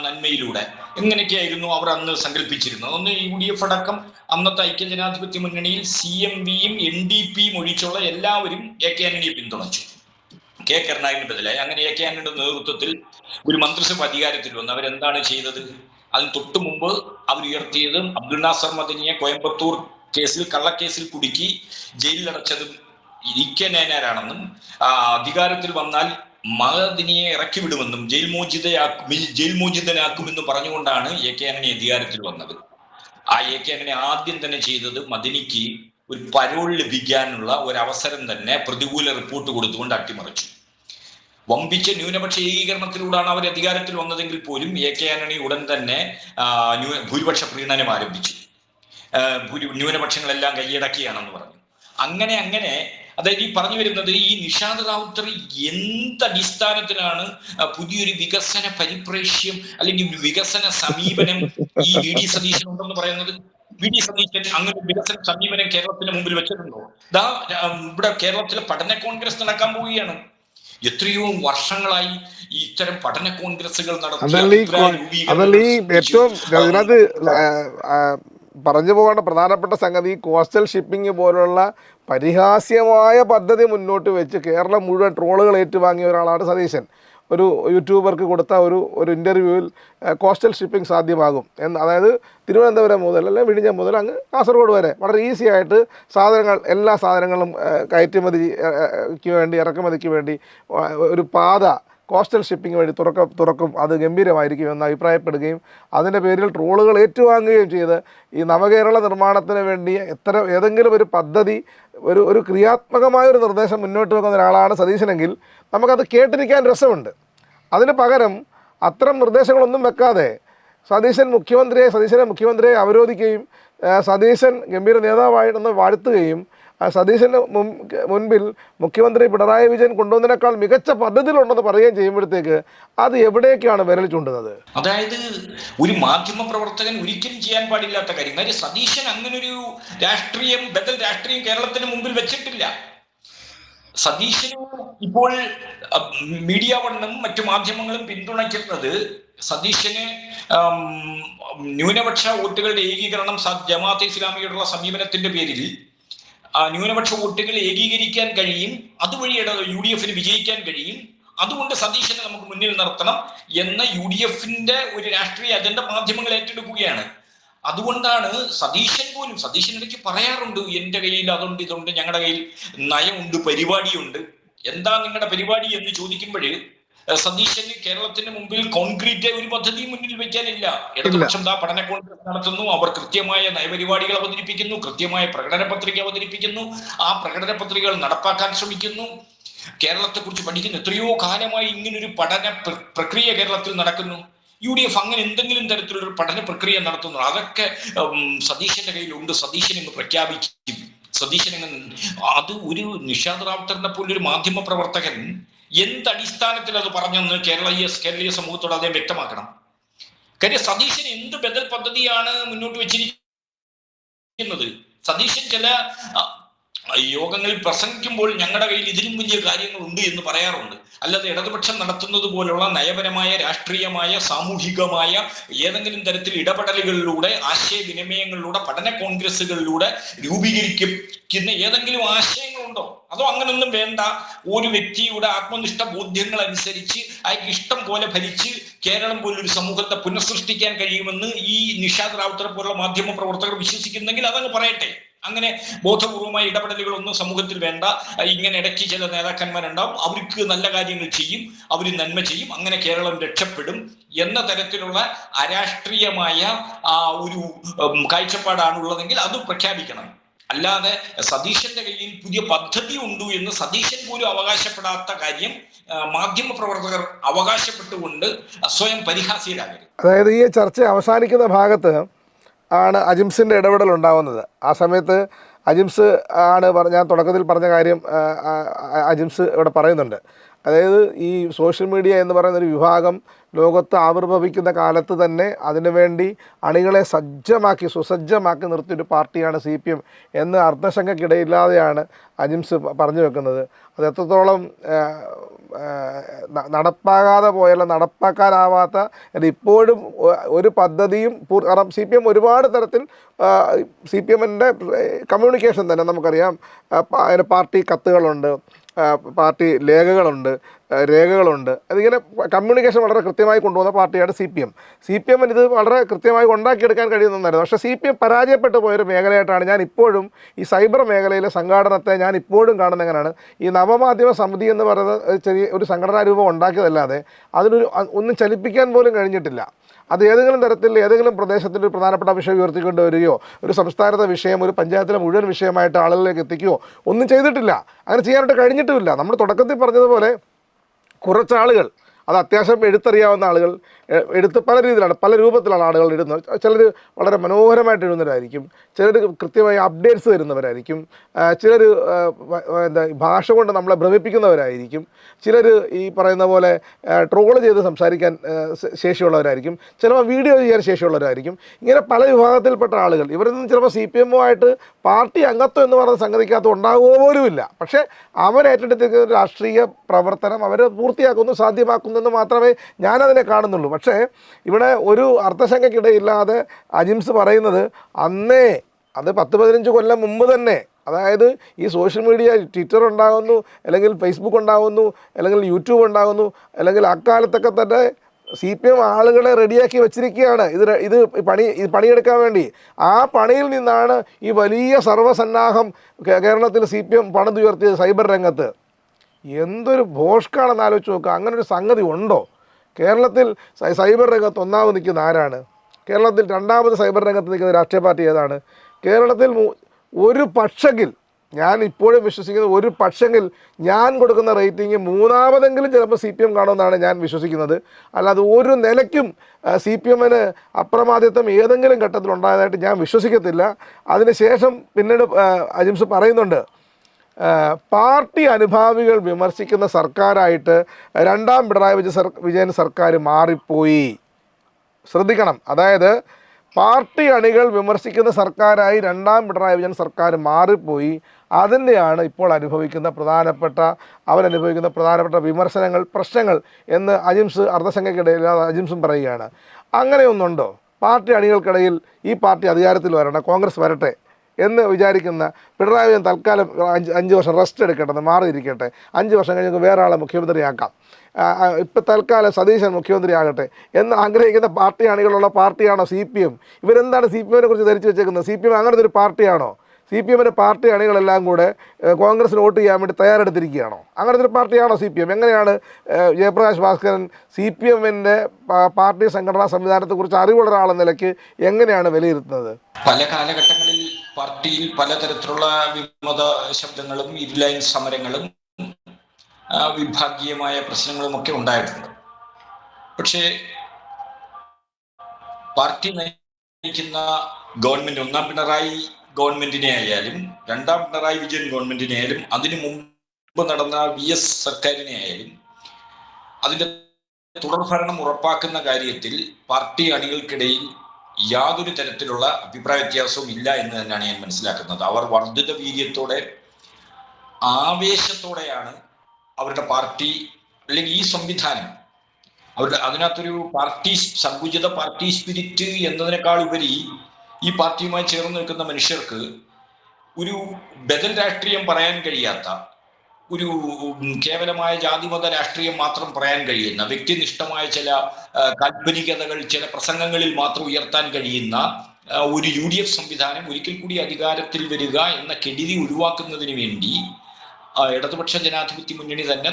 നന്മയിലൂടെ എങ്ങനെയൊക്കെയായിരുന്നു അവർ അന്ന് സങ്കല്പിച്ചിരുന്നത്. ഒന്ന് UDF അടക്കം അന്നത്തെ ഐക്യജനാധിപത്യ മുന്നണിയിൽ CMVയും NDPയും ഒഴിച്ചുള്ള എല്ലാവരും AK ആന്റണിയെ പിന്തുണച്ചു. K കരുണാകരന് ബദലായി. അങ്ങനെ AK ആന്റണിയുടെ നേതൃത്വത്തിൽ ഒരു മന്ത്രിസഭ അധികാരത്തിൽ വന്നു. അവരെന്താണ് ചെയ്തത്? അതിന് തൊട്ടു മുമ്പ് അവർ ഉയർത്തിയത് അബ്ദുൽ നാസർ മദനിയെ കോയമ്പത്തൂർ കേസിൽ, കള്ളക്കേസിൽ കുടുക്കി ജയിലിലടച്ചതും ഇരിക്കെ നേനാരാണെന്നും അധികാരത്തിൽ വന്നാൽ മദനിയെ ഇറക്കി വിടുമെന്നും ജയിൽ മോചിതനാക്കുമെന്നും പറഞ്ഞുകൊണ്ടാണ് AK ആന്റണി അധികാരത്തിൽ വന്നത്. ആ AK ആന്റണി ആദ്യം തന്നെ ചെയ്തത് മദനിക്ക് ഒരു പരോൾ ലഭിക്കാനുള്ള ഒരു അവസരം തന്നെ പ്രതികൂല റിപ്പോർട്ട് കൊടുത്തുകൊണ്ട് അട്ടിമറിച്ചു. വമ്പിച്ച ന്യൂനപക്ഷ ഏകീകരണത്തിലൂടെയാണ് അവർ അധികാരത്തിൽ വന്നതെങ്കിൽ പോലും AK ആന്റണി ഉടൻ തന്നെ ഭൂരിപക്ഷ പ്രീണനം ആരംഭിച്ചു. ന്യൂനപക്ഷങ്ങളെല്ലാം കൈയടക്കിയാണെന്ന് പറഞ്ഞു. അങ്ങനെ അതായത് ഈ പറഞ്ഞു വരുന്നത്, ഈ നിഷാദ് റാവുത്തർ എന്തടിസ്ഥാനത്തിലാണ് പുതിയൊരു വികസന പരിപ്രേക്ഷ്യം അല്ലെങ്കിൽ വികസന സമീപനം ഈ VD സതീശൻ ഉണ്ടെന്ന് പറയുന്നത്? VD സതീശൻ അങ്ങനെ ഒരു വികസന സമീപനം കേരളത്തിന് മുമ്പിൽ വെച്ചിട്ടുണ്ടോ? ഇവിടെ കേരളത്തിലെ പഠന കോൺഗ്രസ് നടക്കാൻ പോവുകയാണ്. എത്രയോ വർഷങ്ങളായി ഈ ഇത്തരം പഠന കോൺഗ്രസുകൾ ഏറ്റവും അതിനകത്ത് പറഞ്ഞു പോകേണ്ട പ്രധാനപ്പെട്ട സംഗതി, കോസ്റ്റൽ ഷിപ്പിംഗ് പോലുള്ള പരിഹാസ്യമായ പദ്ധതി മുന്നോട്ട് വെച്ച് കേരളം മുഴുവൻ ട്രോളുകൾ ഏറ്റുവാങ്ങിയ ഒരാളാണ് സതീശൻ. ഒരു യൂട്യൂബർക്ക് കൊടുത്ത ഒരു ഇൻ്റർവ്യൂവിൽ കോസ്റ്റൽ ഷിപ്പിംഗ് സാധ്യമാകും എന്ന്, അതായത് തിരുവനന്തപുരം മുതൽ അല്ലെങ്കിൽ വിഴിഞ്ഞം മുതൽ അങ്ങ് കാസർഗോഡ് വരെ വളരെ ഈസി ആയിട്ട് എല്ലാ സാധനങ്ങളും കയറ്റുമതിക്ക് വേണ്ടി, ഇറക്കുമതിക്ക് വേണ്ടി ഒരു പാത കോസ്റ്റൽ ഷിപ്പിംഗ് വഴി തുറക്കും, അത് ഗംഭീരമായിരിക്കുമെന്ന് അഭിപ്രായപ്പെടുകയും അതിൻ്റെ പേരിൽ ട്രോളുകൾ ഏറ്റുവാങ്ങുകയും ചെയ്ത് ഈ നവകേരള നിർമ്മാണത്തിന് വേണ്ടി ഏതെങ്കിലും ഒരു പദ്ധതി, ഒരു ക്രിയാത്മകമായൊരു നിർദ്ദേശം മുന്നോട്ട് വെക്കുന്ന ഒരാളാണ് സതീശനെങ്കിൽ നമുക്കത് കേട്ടിരിക്കാൻ രസമുണ്ട്. അതിന് പകരം അത്തരം നിർദ്ദേശങ്ങളൊന്നും വെക്കാതെ സതീശനെ മുഖ്യമന്ത്രിയെ അവരോധിക്കുകയും സതീശൻ ഗംഭീര നേതാവായിട്ടൊന്ന് വാഴ്ത്തുകയും സതീശന് മുൻപിൽ മുഖ്യമന്ത്രി പിണറായി വിജയൻ കൊണ്ടുവന്നതിനേക്കാൾ മികച്ച പദ്ധതിയിലുണ്ടെന്ന് പറയുകയും ചെയ്യുമ്പോഴത്തേക്ക് അത് എവിടേക്കാണ് വിരൽ ചൂണ്ടുന്നത്? അതായത് ഒരു മാധ്യമ പ്രവർത്തകൻ ഒരിക്കലും ചെയ്യാൻ പാടില്ലാത്ത കാര്യം. കാര്യം സതീശൻ അങ്ങനൊരു ബദൽ രാഷ്ട്രീയം കേരളത്തിന് മുമ്പിൽ വെച്ചിട്ടില്ല. സതീശന് ഇപ്പോൾ മീഡിയ വണ്ണും മറ്റു മാധ്യമങ്ങളും പിന്തുണയ്ക്കുന്നത് സതീശന് ന്യൂനപക്ഷ വോട്ടുകളുടെ ഏകീകരണം ജമാഅത്തെ ഇസ്ലാമിയോടുള്ള സമീപനത്തിന്റെ പേരിൽ ന്യൂനപക്ഷ വോട്ടുകൾ ഏകീകരിക്കാൻ കഴിയും, അതുവഴി UDF വിജയിക്കാൻ കഴിയും, അതുകൊണ്ട് സതീശനെ നമുക്ക് മുന്നിൽ നിർത്തണം എന്ന UDFന്റെ ഒരു രാഷ്ട്രീയ അജണ്ട മാധ്യമങ്ങൾ ഏറ്റെടുക്കുകയാണ്. അതുകൊണ്ടാണ് സതീശൻ ഇടയ്ക്ക് പറയാറുണ്ട്, എൻ്റെ കയ്യിൽ അതുണ്ട് ഇതുണ്ട്, ഞങ്ങളുടെ കയ്യിൽ നയമുണ്ട്, പരിപാടിയുണ്ട്. എന്താ നിങ്ങളുടെ പരിപാടി എന്ന് ചോദിക്കുമ്പോൾ സതീശന് കേരളത്തിന് മുമ്പിൽ കോൺക്രീറ്റ് ഒരു പദ്ധതി മുന്നിൽ വെക്കാനില്ല. ഇടതുപക്ഷം പഠന കോൺഗ്രസ് നടത്തുന്നു, അവർ കൃത്യമായ നയപരിപാടികൾ അവതരിപ്പിക്കുന്നു, കൃത്യമായ പ്രകടന പത്രിക അവതരിപ്പിക്കുന്നു, ആ പ്രകടന പത്രികകൾ നടപ്പാക്കാൻ ശ്രമിക്കുന്നു. കേരളത്തെക്കുറിച്ച് പഠിക്കുന്ന എത്രയോ കാലമായി ഇങ്ങനൊരു പഠന പ്രക്രിയ കേരളത്തിൽ നടക്കുന്നു. UDF അങ്ങനെ എന്തെങ്കിലും തരത്തിലൊരു പഠന പ്രക്രിയ നടത്തുന്നു, അതൊക്കെ സതീശന്റെ കയ്യിലുണ്ട്, സതീശൻ എന്ന് പ്രഖ്യാപിക്കും. അത് ഒരു നിഷാദ് റാവുത്തറിനെ പോലൊരു മാധ്യമ പ്രവർത്തകൻ എന്തടിസ്ഥാനത്തിൽ അത് പറഞ്ഞെന്ന് കേരളീയ സമൂഹത്തോട് അദ്ദേഹം വ്യക്തമാക്കണം. കാര്യം സതീശൻ എന്ത് ബദൽ പദ്ധതിയാണ് മുന്നോട്ട് വെച്ചിരിക്കുന്നത്? സതീശൻ ചില യോഗങ്ങളിൽ പ്രസംഗിക്കുമ്പോൾ ഞങ്ങളുടെ കയ്യിൽ ഇതിലും വലിയ കാര്യങ്ങളുണ്ട് എന്ന് പറയാറുണ്ട്. അല്ലാതെ ഇടതുപക്ഷം നടത്തുന്നത് പോലുള്ള നയപരമായ, രാഷ്ട്രീയമായ, സാമൂഹികമായ ഏതെങ്കിലും തരത്തിൽ ഇടപെടലുകളിലൂടെ, ആശയവിനിമയങ്ങളിലൂടെ, പഠന കോൺഗ്രസുകളിലൂടെ രൂപീകരിക്കുന്ന ഏതെങ്കിലും ആശയങ്ങളുണ്ടോ? അതോ അങ്ങനൊന്നും വേണ്ട, ഒരു വ്യക്തിയുടെ ആത്മനിഷ്ഠ ബോധ്യങ്ങൾ അനുസരിച്ച് അയാൾക്ക് ഇഷ്ടം പോലെ ഭരിച്ച് കേരളം പോലൊരു സമൂഹത്തെ പുനഃസൃഷ്ടിക്കാൻ കഴിയുമെന്ന് ഈ നിഷാദ് റാവുത്തറെ പോലുള്ള മാധ്യമ പ്രവർത്തകർ വിശ്വസിക്കുന്നെങ്കിൽ അതങ്ങ് പറയട്ടെ. അങ്ങനെ ബോധപൂർവമായ ഇടപെടലുകളൊന്നും സമൂഹത്തിൽ വേണ്ട. ഇങ്ങനെ ഇടയ്ക്ക് ചില നേതാക്കന്മാരുണ്ടാവും, അവർക്ക് നല്ല കാര്യങ്ങൾ ചെയ്യും, അവർ നന്മ ചെയ്യും, അങ്ങനെ കേരളം രക്ഷപ്പെടും എന്ന തരത്തിലുള്ള അരാഷ്ട്രീയമായ ഒരു കാഴ്ചപ്പാടാണ് ഉള്ളതെങ്കിൽ അത് പ്രഖ്യാപിക്കണം. അല്ലാതെ സതീശന്റെ കയ്യിൽ പുതിയ പദ്ധതി ഉണ്ട് എന്ന് സതീശൻ പോലും അവകാശപ്പെടാത്ത കാര്യം മാധ്യമ പ്രവർത്തകർ അവകാശപ്പെട്ടുകൊണ്ട് സ്വയം പരിഹാസ്യരാകരുത്. അതായത് ഈ ചർച്ച അവസാനിക്കുന്ന ഭാഗത്ത് ആണ് അജിംസിൻ്റെ ഇടപെടൽ ഉണ്ടാകുന്നത്. ആ സമയത്ത് അജിംസ് ആണ് ഞാൻ തുടക്കത്തിൽ പറഞ്ഞ കാര്യം അജിംസ് ഇവിടെ പറയുന്നുണ്ട്. അതായത് ഈ സോഷ്യൽ മീഡിയ എന്ന് പറയുന്നൊരു വിഭാഗം ലോകത്ത് ആവിർഭവിക്കുന്ന കാലത്ത് തന്നെ അതിനുവേണ്ടി അണികളെ സുസജ്ജമാക്കി നിർത്തിയൊരു പാർട്ടിയാണ് CPM എന്ന് അർത്ഥശങ്കയ്ക്കിടയില്ലാതെയാണ് അജിംസ് പറഞ്ഞു വെക്കുന്നത്. അത് എത്രത്തോളം നടപ്പാക്കാനാവാത്ത ഇപ്പോഴും ഒരു പദ്ധതിയും കാരണം CPM ഒരുപാട് തരത്തിൽ CPMൻ്റെ കമ്മ്യൂണിക്കേഷൻ തന്നെ നമുക്കറിയാം. അതിന് പാർട്ടി കത്തുകളുണ്ട്, പാർട്ടി രേഖകളുണ്ട്. അതിങ്ങനെ കമ്മ്യൂണിക്കേഷൻ വളരെ കൃത്യമായി കൊണ്ടുപോകുന്ന പാർട്ടിയാണ് CPM ഇത് വളരെ കൃത്യമായി ഉണ്ടാക്കിയെടുക്കാൻ കഴിയുന്നതായിരുന്നു. പക്ഷേ CPM പരാജയപ്പെട്ടു പോയൊരു മേഖലയായിട്ടാണ് ഞാൻ ഇപ്പോഴും ഈ സൈബർ മേഖലയിലെ സംഘാടനത്തെ ഞാൻ ഇപ്പോഴും കാണുന്ന എങ്ങനെയാണ്. ഈ നവമാധ്യമ സമിതി എന്ന് പറയുന്നത് ചെറിയ ഒരു സംഘടനാ രൂപം ഉണ്ടാക്കിയതല്ലാതെ ഒന്നും ചലിപ്പിക്കാൻ പോലും കഴിഞ്ഞിട്ടില്ല. അത് ഏതെങ്കിലും തരത്തിൽ ഏതെങ്കിലും പ്രദേശത്തിൻ്റെ ഒരു പ്രധാനപ്പെട്ട വിഷയം ഉയർത്തിക്കൊണ്ട് വരികയോ, ഒരു സംസ്ഥാനത്തെ വിഷയം ഒരു പഞ്ചായത്തിലെ മുഴുവൻ വിഷയമായിട്ട് ആളുകളിലേക്ക് എത്തിക്കുകയോ ഒന്നും ചെയ്തിട്ടില്ല. അങ്ങനെ ചെയ്യാനായിട്ട് കഴിഞ്ഞിട്ടുമില്ല. നമ്മൾ തുടക്കത്തിൽ പറഞ്ഞതുപോലെ കുറച്ചാളുകൾ, അത് അത്യാവശ്യം എഴുത്തറിയാവുന്ന ആളുകൾ, പല രീതിയിലാണ്, പല രൂപത്തിലാണ് ആളുകൾ ഇടുന്നത്. ചിലർ വളരെ മനോഹരമായിട്ട് എഴുതുന്നവരായിരിക്കും, ചിലർ കൃത്യമായി അപ്ഡേറ്റ്സ് തരുന്നവരായിരിക്കും, ചിലർ ഭാഷ കൊണ്ട് നമ്മളെ ഭ്രമിപ്പിക്കുന്നവരായിരിക്കും, ചിലർ ഈ പറയുന്ന പോലെ ട്രോള് ചെയ്ത് സംസാരിക്കാൻ ശേഷിയുള്ളവരായിരിക്കും, ചിലപ്പോൾ വീഡിയോ ചെയ്യാൻ ശേഷിയുള്ളവരായിരിക്കും. ഇങ്ങനെ പല വിഭാഗത്തിൽപ്പെട്ട ആളുകൾ ഇവരിൽ നിന്ന് ചിലപ്പോൾ CPM-ആയിട്ട് പാർട്ടി അംഗത്വം എന്ന് പറയുന്ന സംഗതിക്കകത്ത് ഉണ്ടാകുക പോലുമില്ല. പക്ഷേ അവരേറ്റെടുത്തിരിക്കുന്ന രാഷ്ട്രീയ പ്രവർത്തനം അവർ പൂർത്തിയാക്കുന്നു, സാധ്യമാക്കുന്നെന്ന് മാത്രമേ ഞാനതിനെ കാണുന്നുള്ളൂ. പക്ഷേ ഇവിടെ ഒരു അർത്ഥശങ്കയ്ക്കിടയില്ലാതെ അജിംസ് പറയുന്നത് അന്നേ, അത് 10-15 കൊല്ലം മുമ്പ് തന്നെ, അതായത് ഈ സോഷ്യൽ മീഡിയ, ട്വിറ്റർ ഉണ്ടാകുന്നു, അല്ലെങ്കിൽ ഫേസ്ബുക്ക് ഉണ്ടാകുന്നു, അല്ലെങ്കിൽ യൂട്യൂബ് ഉണ്ടാകുന്നു, അല്ലെങ്കിൽ അക്കാലത്തൊക്കെ തന്നെ CPM ആളുകളെ റെഡിയാക്കി വെച്ചിരിക്കുകയാണ് ഇത് പണിയെടുക്കാൻ വേണ്ടി. ആ പണിയിൽ നിന്നാണ് ഈ വലിയ സർവ്വസന്നാഹം കേരളത്തിൽ CPM പണിതുയർത്തിയത് സൈബർ രംഗത്ത്. എന്തൊരു ഭോഷ്കാണെന്ന് ആലോചിച്ച് നോക്കുക. അങ്ങനൊരു സംഗതി ഉണ്ടോ? കേരളത്തിൽ സൈബർ രംഗത്ത് ഒന്നാമത് നിൽക്കുന്ന ആരാണ്? കേരളത്തിൽ രണ്ടാമത് സൈബർ രംഗത്ത് നിൽക്കുന്ന രാഷ്ട്രീയ പാർട്ടി ഏതാണ്? കേരളത്തിൽ ഒരു പക്ഷെങ്കിൽ ഞാൻ ഇപ്പോഴും വിശ്വസിക്കുന്നത് ഒരു പക്ഷെങ്കിൽ ഞാൻ കൊടുക്കുന്ന റേറ്റിംഗ് മൂന്നാമതെങ്കിലും ചിലപ്പോൾ CPM കാണുമെന്നാണ് ഞാൻ വിശ്വസിക്കുന്നത്. അല്ലാതെ ഒരു നിലയ്ക്കും CPMന് അപ്രമാദിത്വം ഏതെങ്കിലും ഘട്ടത്തിൽ ഉണ്ടായതായിട്ട് ഞാൻ വിശ്വസിക്കത്തില്ല. അതിനുശേഷം പിന്നീട് അജിംസ് പറയുന്നുണ്ട്, പാർട്ടി അനുഭാവികൾ വിമർശിക്കുന്ന സർക്കാരായിട്ട് രണ്ടാം പിണറായി വിജയൻ സർക്കാർ മാറിപ്പോയി. ശ്രദ്ധിക്കണം, അതായത് പാർട്ടി അണികൾ വിമർശിക്കുന്ന സർക്കാരായി രണ്ടാം പിണറായി വിജയൻ സർക്കാർ മാറിപ്പോയി. അതിൻ്റെയാണ് ഇപ്പോൾ അവരനുഭവിക്കുന്ന പ്രധാനപ്പെട്ട വിമർശനങ്ങൾ, പ്രശ്നങ്ങൾ എന്ന് അജിംസ് അർദ്ധസംഖ്യക്കിടയിൽ അജിംസും പറയുകയാണ്. അങ്ങനെയൊന്നുണ്ടോ? പാർട്ടി അണികൾക്കിടയിൽ ഈ പാർട്ടി അധികാരത്തിൽ വരണം, കോൺഗ്രസ് വരട്ടെ എന്ന് വിചാരിക്കുന്ന പിണറായി വിജയൻ തൽക്കാലം 5 വർഷം റെസ്റ്റ് എടുക്കട്ടെ, മാറിയിരിക്കട്ടെ, 5 വർഷം കഴിഞ്ഞ് വേറെ ആളെ മുഖ്യമന്ത്രിയാക്കാം, ഇപ്പം തൽക്കാലം സതീശൻ മുഖ്യമന്ത്രി ആകട്ടെ എന്ന് ആഗ്രഹിക്കുന്ന പാർട്ടി അണികളുള്ള പാർട്ടിയാണോ CPM? ഇവരെന്താണ് CPMനെ കുറിച്ച് ധരിച്ചു വെച്ചേക്കുന്നത്? CPM അങ്ങനത്തെ ഒരു പാർട്ടിയാണോ? CPMൻ്റെ പാർട്ടി അണികളെല്ലാം കൂടെ കോൺഗ്രസിന് വോട്ട് ചെയ്യാൻ വേണ്ടി തയ്യാറെടുത്തിരിക്കുകയാണോ? അങ്ങനത്തെ ഒരു പാർട്ടിയാണോ CPM? എങ്ങനെയാണ് ജയപ്രകാശ് ഭാസ്കരൻ CPMൻ്റെ പാർട്ടി സംഘടനാ സംവിധാനത്തെക്കുറിച്ച് അറിവുള്ള ഒരാളെന്ന നിലയ്ക്ക് എങ്ങനെയാണ് വിലയിരുത്തുന്നത്? പല കാലഘട്ടങ്ങളിൽ പാർട്ടിയിൽ പലതരത്തിലുള്ള വിമത ശബ്ദങ്ങളും ഇരുലൈൻ സമരങ്ങളും വിഭാഗീയമായ പ്രശ്നങ്ങളും ഒക്കെ ഉണ്ടായിട്ടുണ്ട്. പക്ഷേ പാർട്ടി നയിക്കുന്ന ഗവൺമെന്റ്, ഒന്നാം പിണറായി ഗവൺമെന്റിനെ ആയാലും രണ്ടാം പിണറായി വിജയൻ ഗവൺമെന്റിനെ ആയാലും അതിനു മുമ്പ് നടന്ന VS സർക്കാരിനെ ആയാലും അതിന്റെ തുടർഭരണം ഉറപ്പാക്കുന്ന കാര്യത്തിൽ പാർട്ടി അണികൾക്കിടയിൽ യാതൊരു തരത്തിലുള്ള അഭിപ്രായ വ്യത്യാസവും ഇല്ല എന്ന് തന്നെയാണ് ഞാൻ മനസ്സിലാക്കുന്നത്. അവർ വർദ്ധിത വീര്യത്തോടെ ആവേശത്തോടെയാണ് അവരുടെ പാർട്ടി അല്ലെങ്കിൽ ഈ സംവിധാനം, അതിനകത്തൊരു പാർട്ടി സങ്കുചിത പാർട്ടി സ്പിരിറ്റ് എന്നതിനേക്കാൾ ഉപരി ഈ പാർട്ടിയുമായി ചേർന്ന് നിൽക്കുന്ന മനുഷ്യർക്ക് ഒരു ബദൽ രാഷ്ട്രീയം പറയാൻ കഴിയാത്ത, ഒരു കേവലമായ ജാതിമത രാഷ്ട്രീയം മാത്രം പറയാൻ കഴിയുന്ന, വ്യക്തിനിഷ്ഠമായ ചില കാൽപ്പനികതകൾ ചില പ്രസംഗങ്ങളിൽ മാത്രം ഉയർത്താൻ കഴിയുന്ന ഒരു UDF സംവിധാനം ഒരിക്കൽ കൂടി അധികാരത്തിൽ വരിക എന്ന കെടുതി ഒഴിവാക്കുന്നതിന് വേണ്ടി ഇടതുപക്ഷ ജനാധിപത്യ മുന്നണി തന്നെ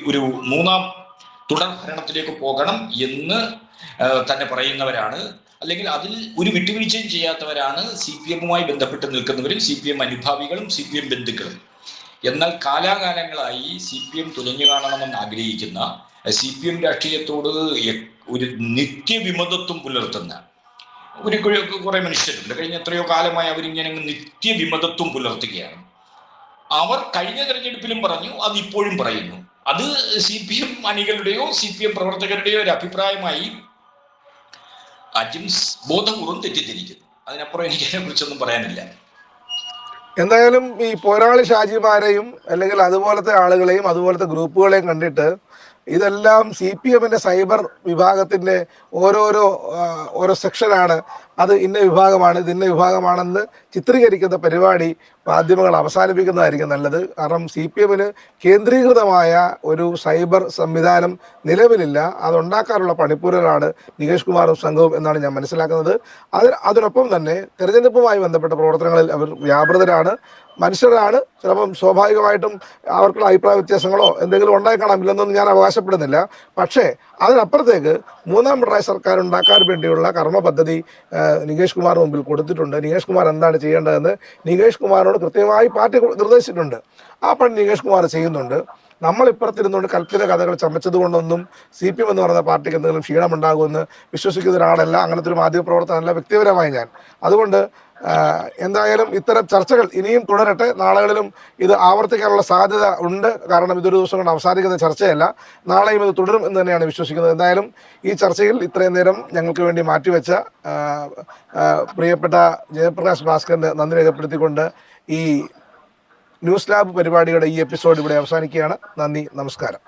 ഒരു മൂന്നാം തുടർഭരണത്തിലേക്ക് പോകണം എന്ന് തന്നെ പറയുന്നവരാണ്. അല്ലെങ്കിൽ അതിൽ ഒരു വിട്ടുവീഴ്ചയും ചെയ്യാത്തവരാണ് CPMുമായി ബന്ധപ്പെട്ട് നിൽക്കുന്നവരും CPM അനുഭാവികളും CPM ബന്ധുക്കളും. എന്നാൽ കാലാകാലങ്ങളായി CPM തുലഞ്ഞു കാണണമെന്ന് ആഗ്രഹിക്കുന്ന, CPM രാഷ്ട്രീയത്തോട് ഒരു നിത്യവിമതത്വം പുലർത്തുന്ന കുറെ മനുഷ്യരുണ്ട്. കഴിഞ്ഞ എത്രയോ കാലമായി അവരിങ്ങനെ നിത്യവിമതത്വം പുലർത്തുകയാണ്. അവർ കഴിഞ്ഞ തെരഞ്ഞെടുപ്പിലും പറഞ്ഞു, അത് ഇപ്പോഴും പറയുന്നു. അത് CPM അണികളുടെയോ CPM പ്രവർത്തകരുടെയോ ഒരു അഭിപ്രായമായി അജിംസ് ബോധപൂർവ്വം തെറ്റിദ്ധരിക്കുന്നു. അതിനപ്പുറം എനിക്ക് അതിനെ കുറിച്ചൊന്നും പറയാനില്ല. എന്തായാലും ഈ പോരാളി ഷാജിമാരെയും അല്ലെങ്കിൽ അതുപോലത്തെ ആളുകളെയും അതുപോലത്തെ ഗ്രൂപ്പുകളെയും കണ്ടിട്ട് ഇതെല്ലാം CPMൻ്റെ സൈബർ വിഭാഗത്തിൻ്റെ ഓരോ സെക്ഷനാണ്, അത് ഇന്ന വിഭാഗമാണ്, ഇത് ഇന്ന വിഭാഗമാണെന്ന് ചിത്രീകരിക്കുന്ന പരിപാടി മാധ്യമങ്ങൾ അവസാനിപ്പിക്കുന്നതായിരിക്കും നല്ലത്. കാരണം CPMന് കേന്ദ്രീകൃതമായ ഒരു സൈബർ സംവിധാനം നിലവിലില്ല. അതുണ്ടാക്കാനുള്ള പണിപ്പൂരലാണ് നികേഷ് കുമാറും സംഘവും എന്നാണ് ഞാൻ മനസ്സിലാക്കുന്നത്. അതിനൊപ്പം തന്നെ തെരഞ്ഞെടുപ്പുമായി ബന്ധപ്പെട്ട പ്രവർത്തനങ്ങളിൽ അവർ വ്യാപൃതരാണ്, മനുഷ്യരാണ്. ചിലപ്പം സ്വാഭാവികമായിട്ടും അവർക്കുള്ള അഭിപ്രായ വ്യത്യാസങ്ങളോ എന്തെങ്കിലും ഉണ്ടായി കാണാമില്ലെന്നൊന്നും ഞാൻ അവകാശപ്പെടുന്നില്ല. പക്ഷേ അതിനപ്പുറത്തേക്ക് മൂന്നാം പിണറായി സർക്കാർ ഉണ്ടാക്കാൻ വേണ്ടിയുള്ള കർമ്മ പദ്ധതി നികേഷ് കുമാർ മുമ്പിൽ കൊടുത്തിട്ടുണ്ട്. നികേഷ് കുമാർ എന്താണ് ചെയ്യേണ്ടതെന്ന് നികേഷ് കുമാറിനോട് കൃത്യമായി പാർട്ടി നിർദ്ദേശിച്ചിട്ടുണ്ട്. ആ പണി നികേഷ് കുമാർ ചെയ്യുന്നുണ്ട്. നമ്മളിപ്പുറത്തിരുന്നുകൊണ്ട് കൽപ്പിത കഥകൾ ചമച്ചതുകൊണ്ടൊന്നും CPM എന്ന് പറയുന്ന പാർട്ടിക്ക് എന്തെങ്കിലും ക്ഷീണമുണ്ടാകുമെന്ന് വിശ്വസിക്കുന്ന ഒരാളല്ല, അങ്ങനത്തെ ഒരു മാധ്യമപ്രവർത്തനമല്ല വ്യക്തിപരമായി ഞാൻ. അതുകൊണ്ട് എന്തായാലും ഇത്തരം ചർച്ചകൾ ഇനിയും തുടരട്ടെ. നാളുകളിലും ഇത് ആവർത്തിക്കാനുള്ള സാധ്യത ഉണ്ട്. കാരണം ഇതൊരു ദിവസം കൊണ്ട് അവസാനിക്കുന്ന ചർച്ചയല്ല, നാളെയും ഇത് തുടരും എന്ന് തന്നെയാണ് വിശ്വസിക്കുന്നത്. എന്തായാലും ഈ ചർച്ചയിൽ ഇത്രയും നേരം ഞങ്ങൾക്ക് വേണ്ടി മാറ്റിവെച്ച പ്രിയപ്പെട്ട ജയപ്രകാശ് ഭാസ്കറിന് നന്ദി രേഖപ്പെടുത്തിക്കൊണ്ട് ഈ ന്യൂസ് ലാബ് പരിപാടിയുടെ ഈ എപ്പിസോഡ് ഇവിടെ അവസാനിക്കുകയാണ്. നന്ദി, നമസ്കാരം.